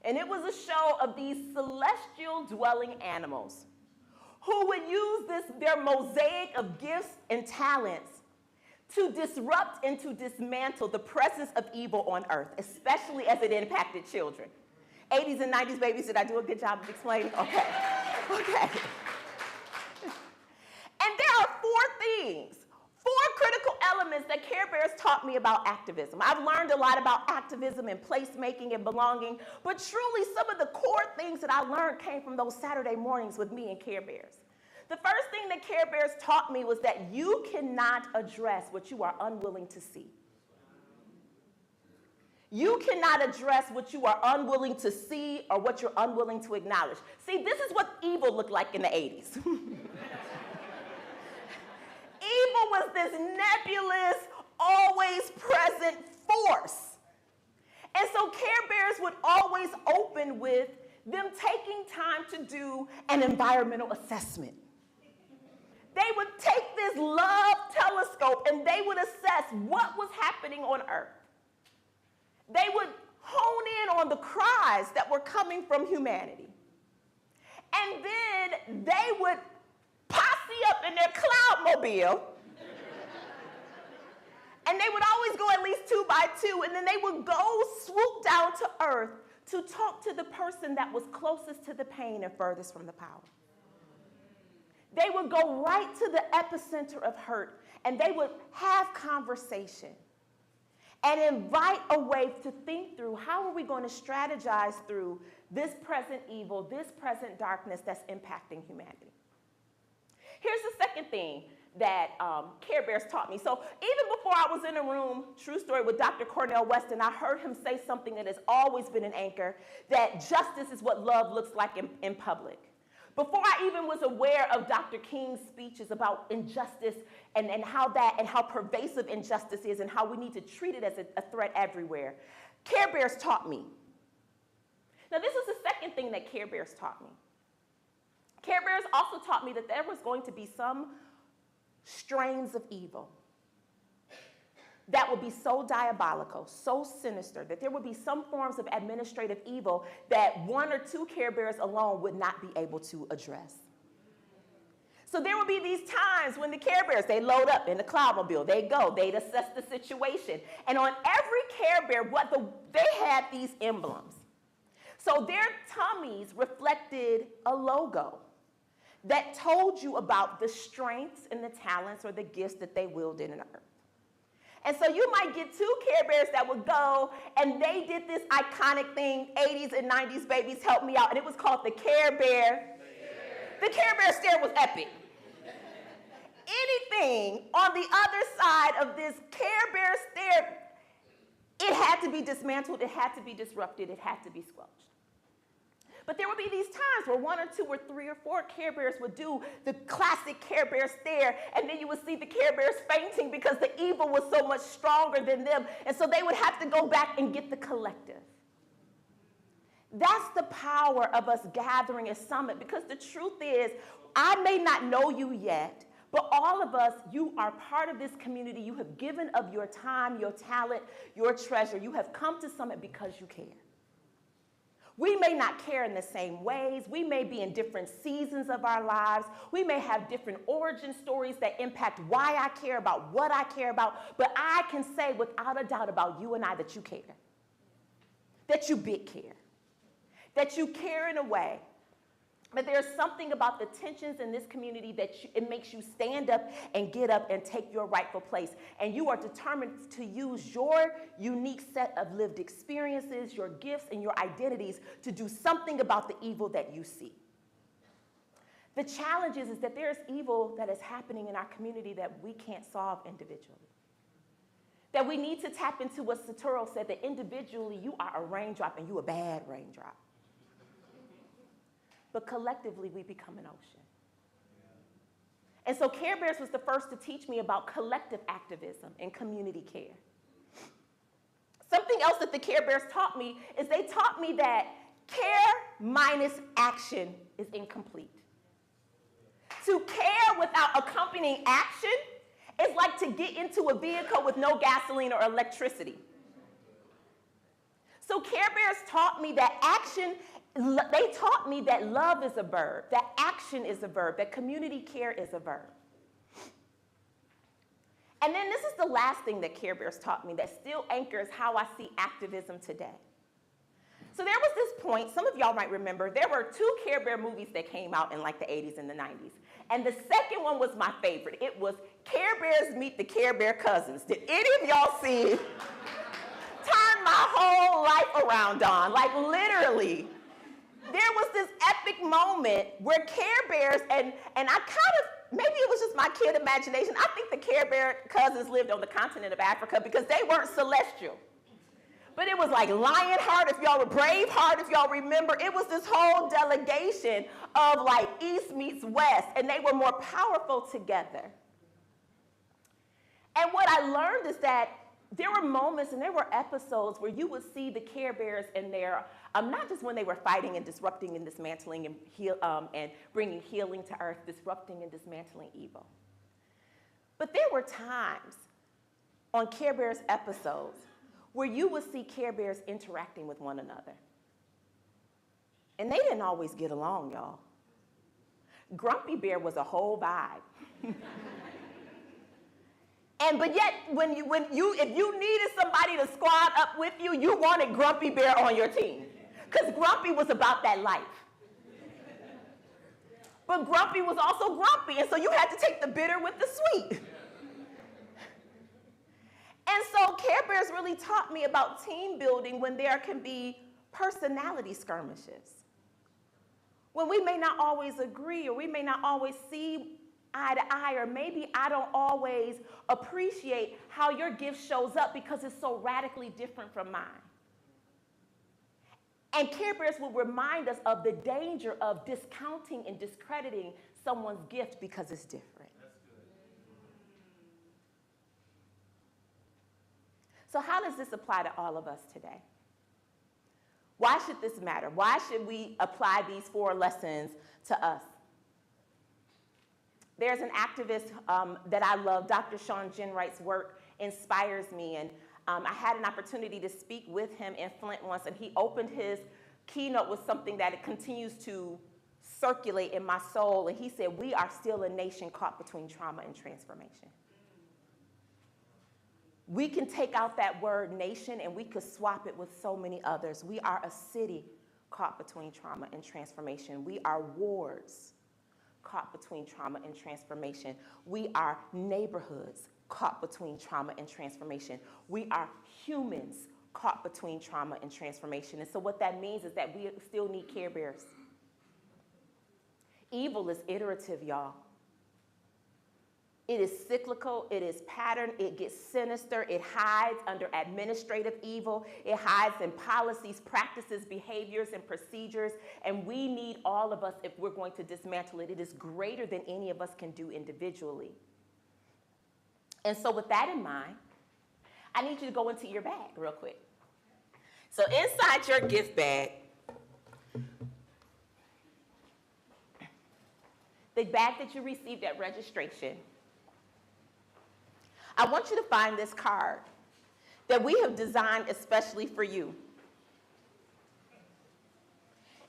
And it was a show of these celestial dwelling animals who would use their mosaic of gifts and talents to disrupt and to dismantle the presence of evil on earth, especially as it impacted children. 80s and 90s babies, did I do a good job of explaining? Okay, okay. And there are four critical elements that Care Bears taught me about activism. I've learned a lot about activism and placemaking and belonging, but truly some of the core things that I learned came from those Saturday mornings with me and Care Bears. The first thing that Care Bears taught me was that you cannot address what you are unwilling to see. You cannot address what you are unwilling to see or what you're unwilling to acknowledge. See, this is what evil looked like in the 80s. Evil was this nebulous, always present force. And so Care Bears would always open with them taking time to do an environmental assessment. They would take this love telescope and they would assess what was happening on Earth. They would hone in on the cries that were coming from humanity. And then they would posse up in their cloudmobile, and they would always go at least 2 by 2, and then they would go swoop down to Earth to talk to the person that was closest to the pain and furthest from the power. They would go right to the epicenter of hurt, and they would have conversation and invite a way to think through how are we going to strategize through this present evil, this present darkness that's impacting humanity. Here's the second thing that Care Bears taught me. So even before I was in a room, true story, with Dr. Cornel Weston, I heard him say something that has always been an anchor, that justice is what love looks like in public. Before I even was aware of Dr. King's speeches about injustice and how pervasive injustice is and how we need to treat it as a threat everywhere, Care Bears taught me. Now this is the second thing that Care Bears taught me. Care Bears also taught me that there was going to be some strains of evil that would be so diabolical, so sinister, that there would be some forms of administrative evil that 1 or 2 Care Bears alone would not be able to address. So there would be these times when the Care Bears, they load up in the cloudmobile, they go, they'd assess the situation. And on every Care Bear, they had these emblems. So their tummies reflected a logo that told you about the strengths and the talents or the gifts that they wielded in the earth. And so you might get 2 Care Bears that would go, and they did this iconic thing, 80s and 90s babies, help me out, and it was called the Care Bear. The Care Bear stare was epic. Anything on the other side of this Care Bear stare, it had to be dismantled, it had to be disrupted, it had to be squelched. But there would be these times where 1 or 2 or 3 or 4 Care Bears would do the classic Care Bear stare, and then you would see the Care Bears fainting because the evil was so much stronger than them, and so they would have to go back and get the collective. That's the power of us gathering a summit, because the truth is, I may not know you yet, but all of us, you are part of this community. You have given of your time, your talent, your treasure. You have come to Summit because you care. We may not care in the same ways. We may be in different seasons of our lives. We may have different origin stories that impact why I care about what I care about. But I can say without a doubt about you and I that you care, that you big care, that you care in a way. But there's something about the tensions in this community that it makes you stand up and get up and take your rightful place. And you are determined to use your unique set of lived experiences, your gifts, and your identities to do something about the evil that you see. The challenge is that there's evil that is happening in our community that we can't solve individually. That we need to tap into what Saturo said, that individually you are a raindrop and you a bad raindrop. But collectively, we become an ocean. And so Care Bears was the first to teach me about collective activism and community care. Something else that the Care Bears taught me is they taught me that care minus action is incomplete. To care without accompanying action It's like to get into a vehicle with no gasoline or electricity. So Care Bears taught me that they taught me that love is a verb, that action is a verb, that community care is a verb. And then this is the last thing that Care Bears taught me that still anchors how I see activism today. So there was this point, some of y'all might remember, there were 2 Care Bear movies that came out in like the 80s and the 90s. And the second one was my favorite. It was Care Bears Meet the Care Bear Cousins. Did any of y'all see it? Turned my whole life around on, like literally. There was this epic moment where Care Bears, and I kind of, maybe it was just my kid imagination, I think the Care Bear cousins lived on the continent of Africa because they weren't celestial. But it was like Lionheart, if y'all were Braveheart, if y'all remember. It was this whole delegation of like East meets West, and they were more powerful together. And what I learned is that there were moments and there were episodes where you would see the Care Bears in their, not just when they were fighting and disrupting and dismantling and bringing healing to earth, disrupting and dismantling evil. But there were times on Care Bears episodes where you would see Care Bears interacting with one another. And they didn't always get along, y'all. Grumpy Bear was a whole vibe. But yet, if you needed somebody to squad up with you, you wanted Grumpy Bear on your team. Because Grumpy was about that life. But Grumpy was also grumpy, and so you had to take the bitter with the sweet. And so Care Bears really taught me about team building when there can be personality skirmishes. When we may not always agree, or we may not always see eye to eye, or maybe I don't always appreciate how your gift shows up because it's so radically different from mine. And Care Bears will remind us of the danger of discounting and discrediting someone's gift because it's different. So how does this apply to all of us today? Why should this matter? Why should we apply these 4 lessons to us? There's an activist that I love, Dr. Sean Jenwright's work inspires me, and I had an opportunity to speak with him in Flint once, and he opened his keynote with something that continues to circulate in my soul, and he said, we are still a nation caught between trauma and transformation. We can take out that word nation and we could swap it with so many others. We are a city caught between trauma and transformation. We are wards caught between trauma and transformation. We are neighborhoods caught between trauma and transformation. We are humans caught between trauma and transformation. And so what that means is that we still need Care Bears. Evil is iterative, y'all. It is cyclical, it is patterned, it gets sinister, it hides under administrative evil, it hides in policies, practices, behaviors, and procedures, and we need all of us if we're going to dismantle it. It is greater than any of us can do individually. And so with that in mind, I need you to go into your bag real quick. So inside your gift bag, the bag that you received at registration, I want you to find this card that we have designed especially for you.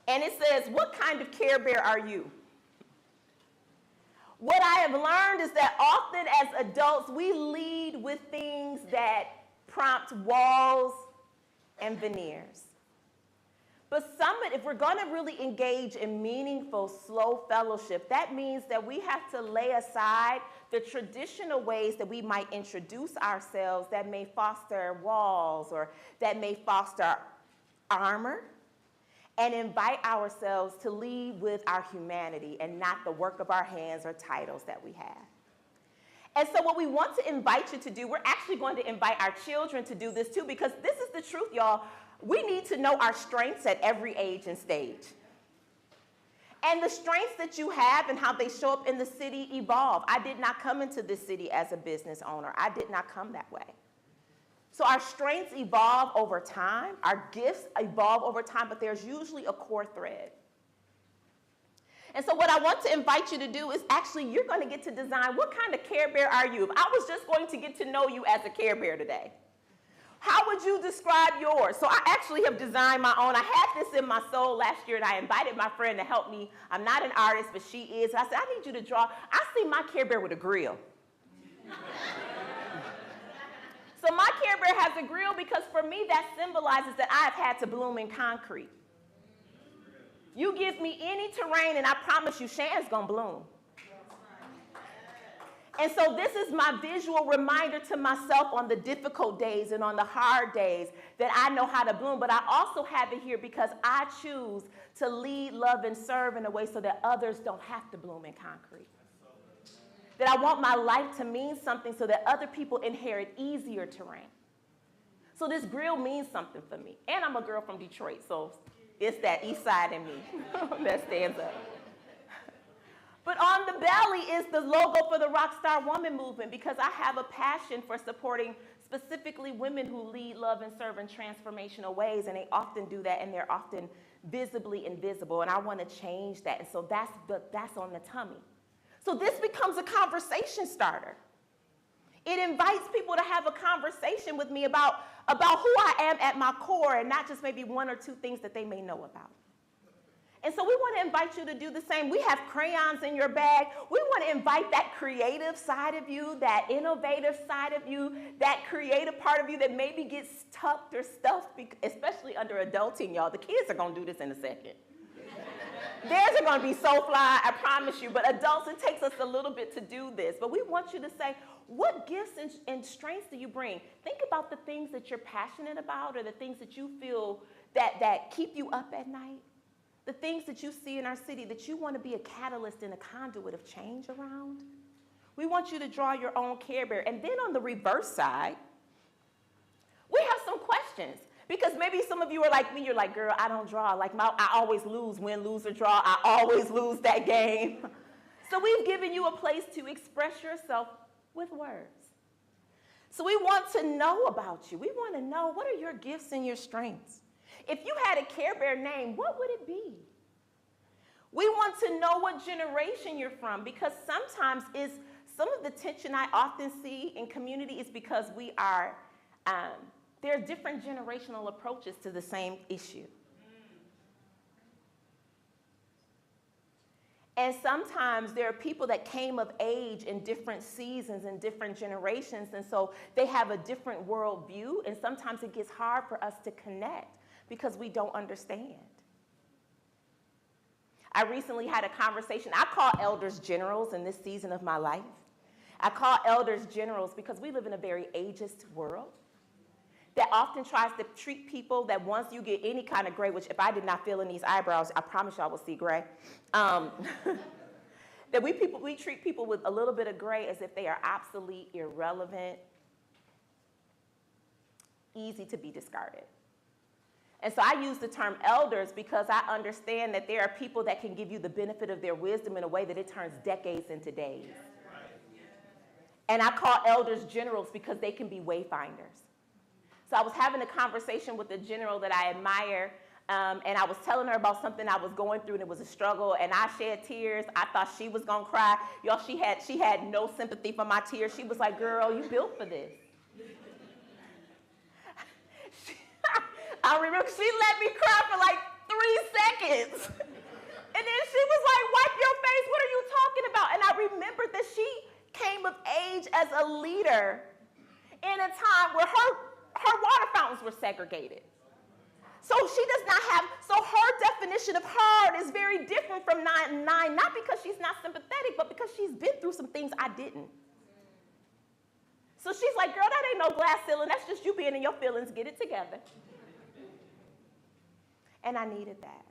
And it says, what kind of Care Bear are you? What I have learned is that often as adults, we lead with things that prompt walls and veneers. But Summit, if we're going to really engage in meaningful, slow fellowship, that means that we have to lay aside the traditional ways that we might introduce ourselves that may foster walls or that may foster armor, and invite ourselves to lead with our humanity and not the work of our hands or titles that we have. And so what we want to invite you to do, we're actually going to invite our children to do this too, because this is the truth, y'all. We need to know our strengths at every age and stage. And the strengths that you have and how they show up in the city evolve. I did not come into this city as a business owner. I did not come that way. So our strengths evolve over time. Our gifts evolve over time, but there's usually a core thread. And so what I want to invite you to do is actually you're going to get to design what kind of Care Bear are you. If I was just going to get to know you as a Care Bear today, how would you describe yours? So I actually have designed my own. I had this in my soul last year, and I invited my friend to help me. I'm not an artist, but she is. And I said, I need you to draw. I see my Care Bear with a grill. So my Care Bear has a grill because for me that symbolizes that I have had to bloom in concrete. You give me any terrain and I promise you Shan's gonna bloom. And so this is my visual reminder to myself on the difficult days and on the hard days that I know how to bloom, but I also have it here because I choose to lead, love, and serve in a way so that others don't have to bloom in concrete. That I want my life to mean something so that other people inherit easier terrain. So this grill means something for me. And I'm a girl from Detroit, so it's that east side in me that stands up. But on the belly is the logo for the Rockstar Woman movement because I have a passion for supporting specifically women who lead, love, and serve in transformational ways, and they often do that, and they're often visibly invisible, and I want to change that, and so that's on the tummy. So this becomes a conversation starter. It invites people to have a conversation with me about who I am at my core and not just maybe one or two things that they may know about. And so we want to invite you to do the same. We have crayons in your bag. We want to invite that creative side of you, that innovative side of you, that creative part of you that maybe gets tucked or stuffed, especially under adulting, y'all. The kids are going to do this in a second. Theirs are going to be so fly, I promise you. But adults, it takes us a little bit to do this. But we want you to say, what gifts and strengths do you bring? Think about the things that you're passionate about or the things that you feel that keep you up at night. The things that you see in our city that you want to be a catalyst and a conduit of change around. We want you to draw your own Care Bear. And then on the reverse side, we have some questions. Because maybe some of you are like me, you're like, girl, I don't draw. Like I always lose, win, lose, or draw. I always lose that game. So we've given you a place to express yourself with words. So we want to know about you. We want to know, what are your gifts and your strengths? If you had a Care Bear name, what would it be? We want to know what generation you're from because sometimes some of the tension I often see in community is because we are, there are different generational approaches to the same issue. And sometimes there are people that came of age in different seasons and different generations, and so they have a different worldview, and sometimes it gets hard for us to connect because we don't understand. I recently had a conversation. I call elders generals in this season of my life. I call elders generals because we live in a very ageist world that often tries to treat people that once you get any kind of gray, which if I did not fill in these eyebrows, I promise y'all will see gray, that we treat people with a little bit of gray as if they are obsolete, irrelevant, easy to be discarded. And so I use the term elders because I understand that there are people that can give you the benefit of their wisdom in a way that it turns decades into days. And I call elders generals because they can be wayfinders. So I was having a conversation with a general that I admire, and I was telling her about something I was going through, and it was a struggle, and I shed tears. I thought she was gonna cry. Y'all, she had no sympathy for my tears. She was like, girl, you built for this. I remember she let me cry for like 3 seconds. And then she was like, wipe your face, what are you talking about? And I remembered that she came of age as a leader in a time where her water fountains were segregated. So she does not have, so her definition of hard is very different from 9, not because she's not sympathetic, but because she's been through some things I didn't. So she's like, girl, that ain't no glass ceiling, that's just you being in your feelings, get it together. And I needed that.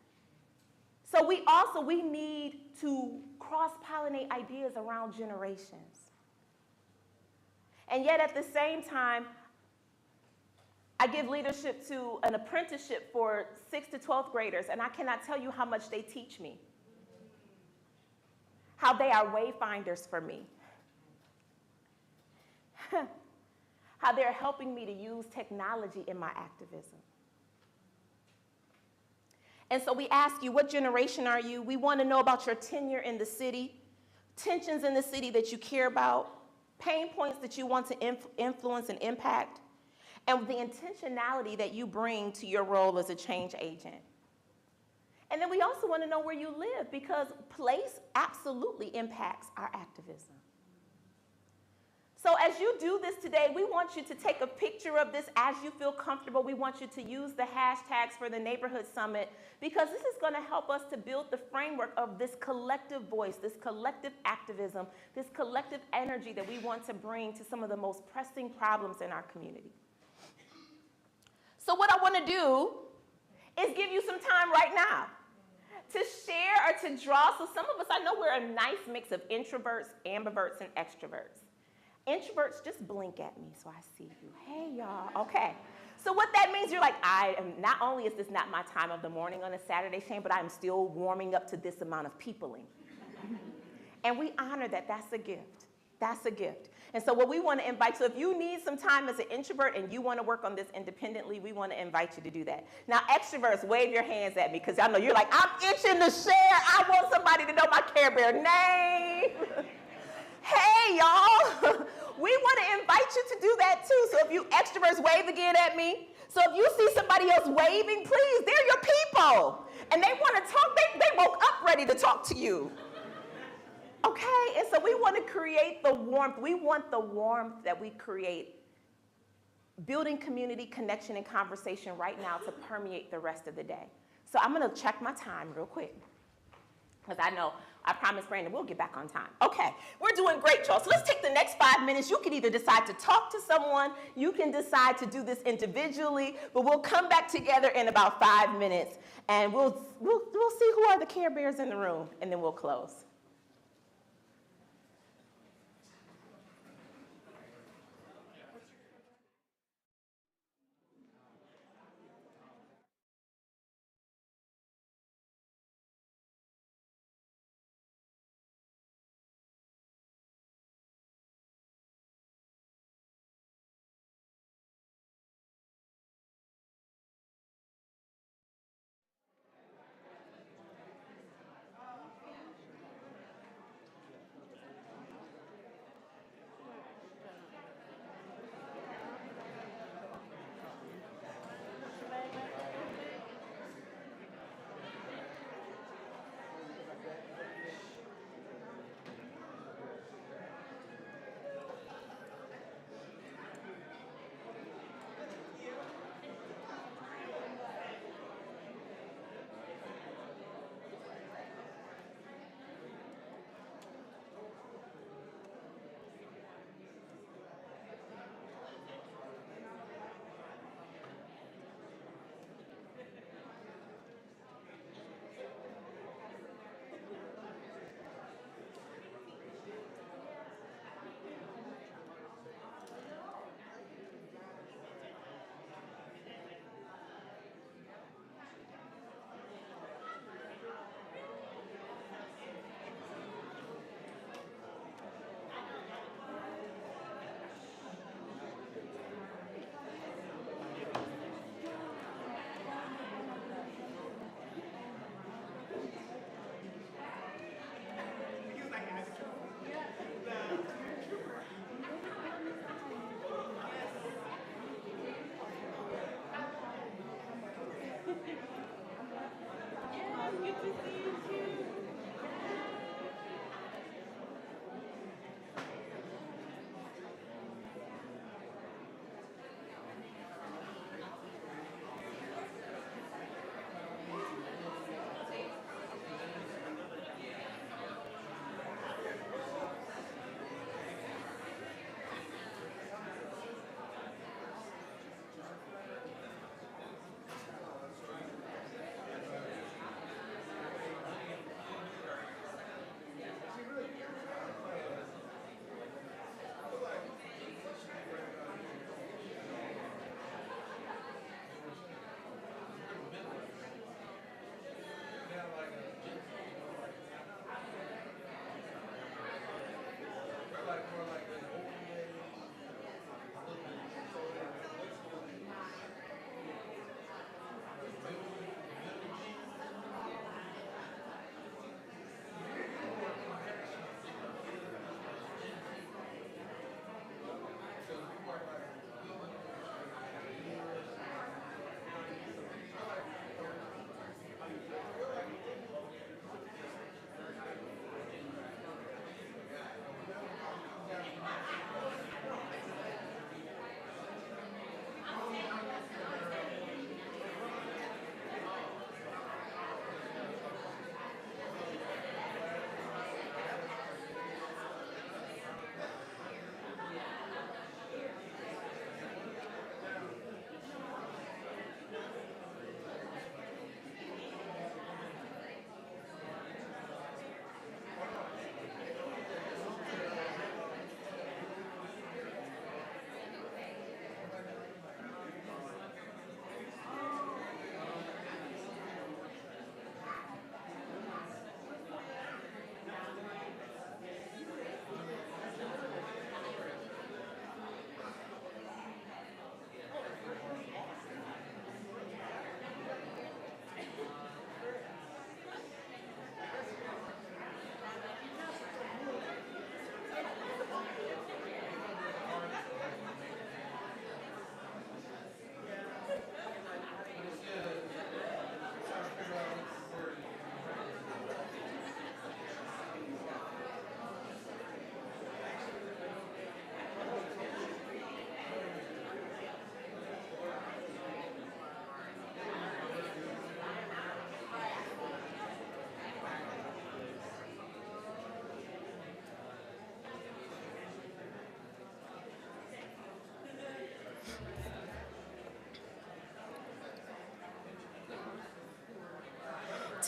So we need to cross-pollinate ideas around generations. And yet at the same time, I give leadership to an apprenticeship for 6th to 12th graders, and I cannot tell you how much they teach me. How they are wayfinders for me. How they're helping me to use technology in my activism. And so we ask you, what generation are you? We want to know about your tenure in the city, tensions in the city that you care about, pain points that you want to influence and impact, and the intentionality that you bring to your role as a change agent. And then we also want to know where you live, because place absolutely impacts our activism. So as you do this today, we want you to take a picture of this as you feel comfortable. We want you to use the hashtags for the Neighborhood Summit, because this is going to help us to build the framework of this collective voice, this collective activism, this collective energy that we want to bring to some of the most pressing problems in our community. So what I want to do is give you some time right now to share or to draw. So some of us, I know we're a nice mix of introverts, ambiverts, and extroverts. Introverts, just blink at me so I see you. Hey, y'all. Okay. So what that means, you're like, not only is this not my time of the morning on a Saturday, Shane, but I'm still warming up to this amount of peopling. And we honor that. That's a gift. That's a gift. And so what we want to invite, so if you need some time as an introvert and you want to work on this independently, we want to invite you to do that. Now, extroverts, wave your hands at me, because I know you're like, I'm itching to share. I want somebody to know my Care Bear name. Hey, y'all. We want to invite you to do that too. So if you extroverts, wave again at me. So if you see somebody else waving, please, they're your people. And they want to talk. They woke up ready to talk to you. Okay, and so we want to create the warmth. We want the warmth that we create, building community connection and conversation right now to permeate the rest of the day. So I'm going to check my time real quick, because I promised Brandon we'll get back on time. Okay, we're doing great, y'all. So let's take the next 5 minutes. You can either decide to talk to someone, you can decide to do this individually, but we'll come back together in about 5 minutes, and we'll see who are the Care Bears in the room, and then we'll close.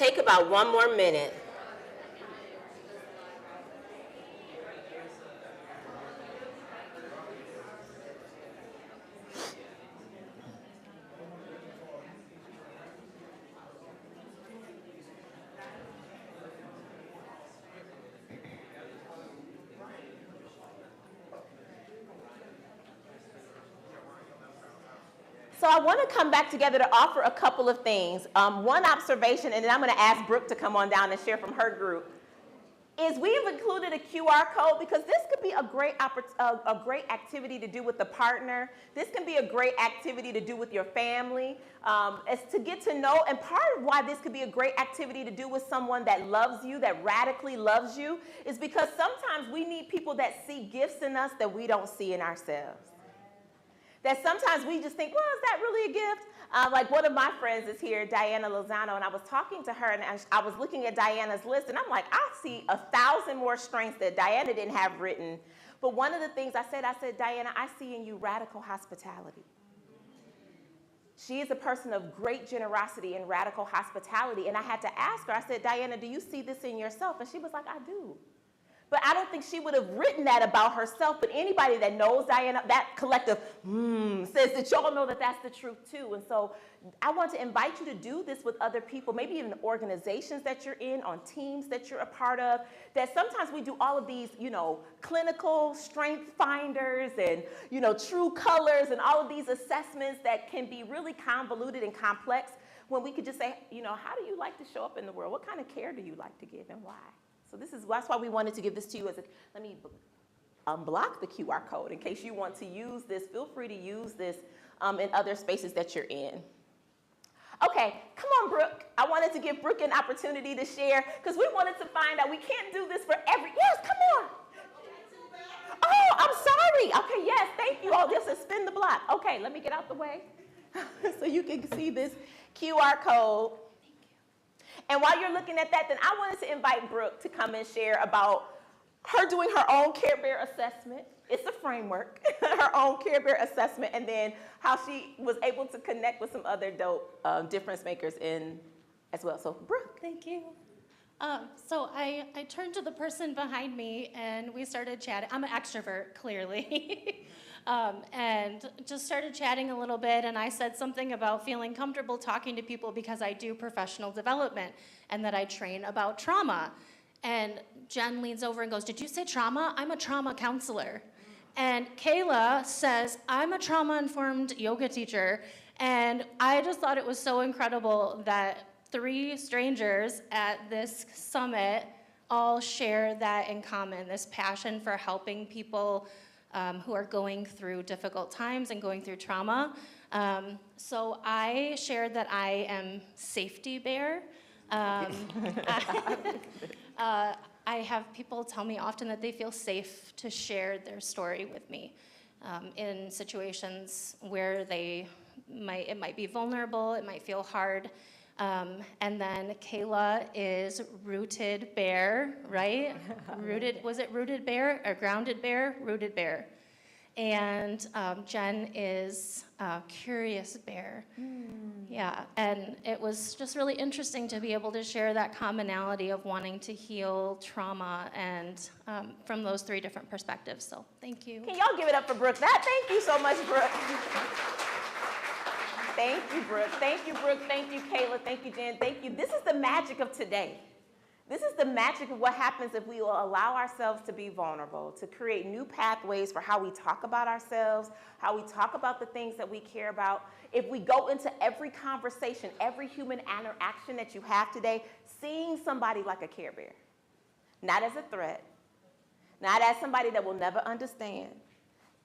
take about 1 more minute. So I want to come back together to offer a couple of things. One observation, and then I'm going to ask Brooke to come on down and share from her group, is we have included a QR code because this could be a great activity to do with a partner. This can be a great activity to do with your family. It's to get to know, and part of why this could be a great activity to do with someone that loves you, that radically loves you, is because sometimes we need people that see gifts in us that we don't see in ourselves. That sometimes we just think, well, is that really a gift? Like one of my friends is here, Diana Lozano, and I was talking to her, and I was looking at Diana's list, and I'm like, I see 1,000 more strengths that Diana didn't have written. But one of the things I said, Diana, I see in you radical hospitality. She is a person of great generosity and radical hospitality, and I had to ask her, I said, Diana, do you see this in yourself? And she was like, I do. But I don't think she would have written that about herself, but anybody that knows Diana, that collective says that y'all know that that's the truth too. And so I want to invite you to do this with other people, maybe in organizations that you're in, on teams that you're a part of, that sometimes we do all of these, clinical strength finders and, true colors and all of these assessments that can be really convoluted and complex, when we could just say, how do you like to show up in the world? What kind of care do you like to give and why? So that's why we wanted to give this to you let me unblock the QR code in case you want to use this. Feel free to use this in other spaces that you're in. Okay, come on, Brooke. I wanted to give Brooke an opportunity to share because we wanted to find out we can't do this for yes, come on. Oh, I'm sorry. Okay, yes, thank you. Oh, this is spin the block. Okay, let me get out the way so you can see this QR code. And while you're looking at that, then I wanted to invite Brooke to come and share about her doing her own Care Bear assessment. It's a framework, her own Care Bear assessment, and then how she was able to connect with some other dope difference makers as well. So, Brooke. Thank you. So I turned to the person behind me, and we started chatting. I'm an extrovert, clearly. And just started chatting a little bit, and I said something about feeling comfortable talking to people because I do professional development and that I train about trauma. And Jen leans over and goes, "Did you say trauma? I'm a trauma counselor." And Kayla says, "I'm a trauma-informed yoga teacher." And I just thought it was so incredible that 3 strangers at this summit all share that in common, this passion for helping people who are going through difficult times and going through trauma. So I shared that I am Safety Bear. I have people tell me often that they feel safe to share their story with me in situations where it might be vulnerable, it might feel hard. And then Kayla is Rooted Bear, right? Was it Rooted Bear or Grounded Bear? Rooted Bear. And Jen is Curious Bear. Yeah, and it was just really interesting to be able to share that commonality of wanting to heal trauma and from those 3 different perspectives. So thank you. Can y'all give it up for Brooke? Thank you so much, Brooke. Thank you, Brooke. Thank you, Brooke. Thank you, Kayla. Thank you, Jen. Thank you. This is the magic of today. This is the magic of what happens if we will allow ourselves to be vulnerable, to create new pathways for how we talk about ourselves, how we talk about the things that we care about. If we go into every conversation, every human interaction that you have today, seeing somebody like a Care Bear, not as a threat, not as somebody that will never understand,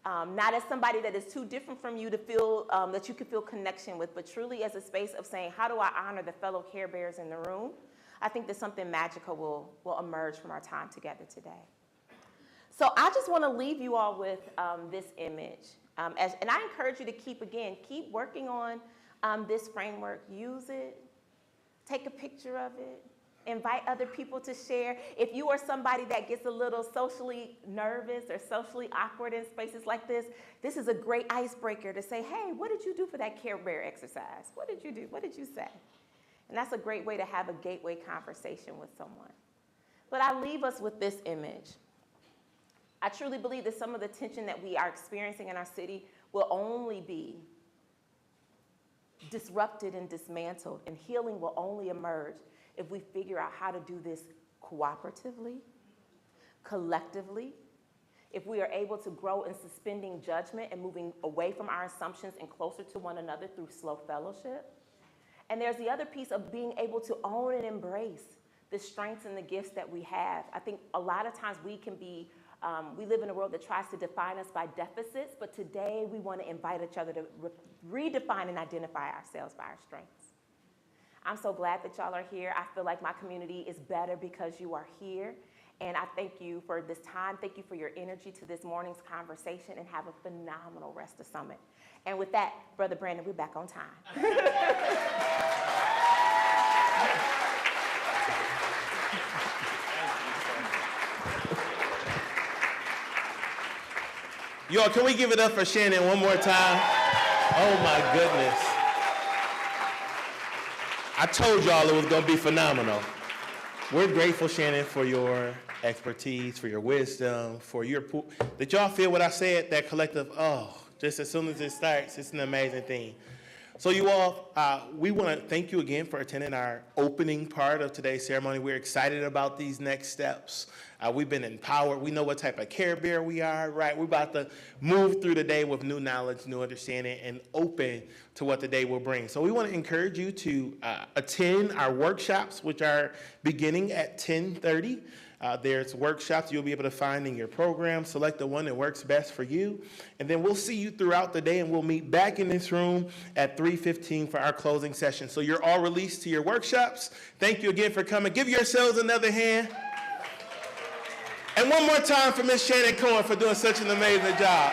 not as somebody that is too different from you to feel that you can feel connection with, but truly as a space of saying, how do I honor the fellow Care Bears in the room? I think that something magical will emerge from our time together today. So I just want to leave you all with this image. And I encourage you to keep working on this framework. Use it. Take a picture of it. Invite other people to share. If you are somebody that gets a little socially nervous or socially awkward in spaces like this is a great icebreaker to say, hey, what did you do for that Care Bear exercise? What did you do? What did you say? And that's a great way to have a gateway conversation with someone. But I leave us with this image. I truly believe that some of the tension that we are experiencing in our city will only be disrupted and dismantled, and healing will only emerge if we figure out how to do this cooperatively, collectively, if we are able to grow in suspending judgment and moving away from our assumptions and closer to one another through slow fellowship. And there's the other piece of being able to own and embrace the strengths and the gifts that we have. I think a lot of times we can be, we live in a world that tries to define us by deficits, but today we want to invite each other to redefine and identify ourselves by our strengths. I'm so glad that y'all are here. I feel like my community is better because you are here. And I thank you for this time. Thank you for your energy to this morning's conversation, and have a phenomenal rest of Summit. And with that, Brother Brandon, we're back on time. Y'all, can we give it up for Shannon one more time? Oh my goodness. I told y'all it was gonna be phenomenal. We're grateful, Shannon, for your expertise, for your wisdom, for your, did y'all feel what I said, that collective, oh, just as soon as it starts, it's an amazing thing. So you all, we want to thank you again for attending our opening part of today's ceremony. We're excited about these next steps. We've been empowered. We know what type of care bear we are, right? We're about to move through the day with new knowledge, new understanding, and open to what the day will bring. So we want to encourage you to attend our workshops, which are beginning at 10:30. There's workshops you'll be able to find in your program. Select the one that works best for you. And then we'll see you throughout the day, and we'll meet back in this room at 3:15 for our closing session. So you're all released to your workshops. Thank you again for coming. Give yourselves another hand. And one more time for Miss Shannon Cohen for doing such an amazing job.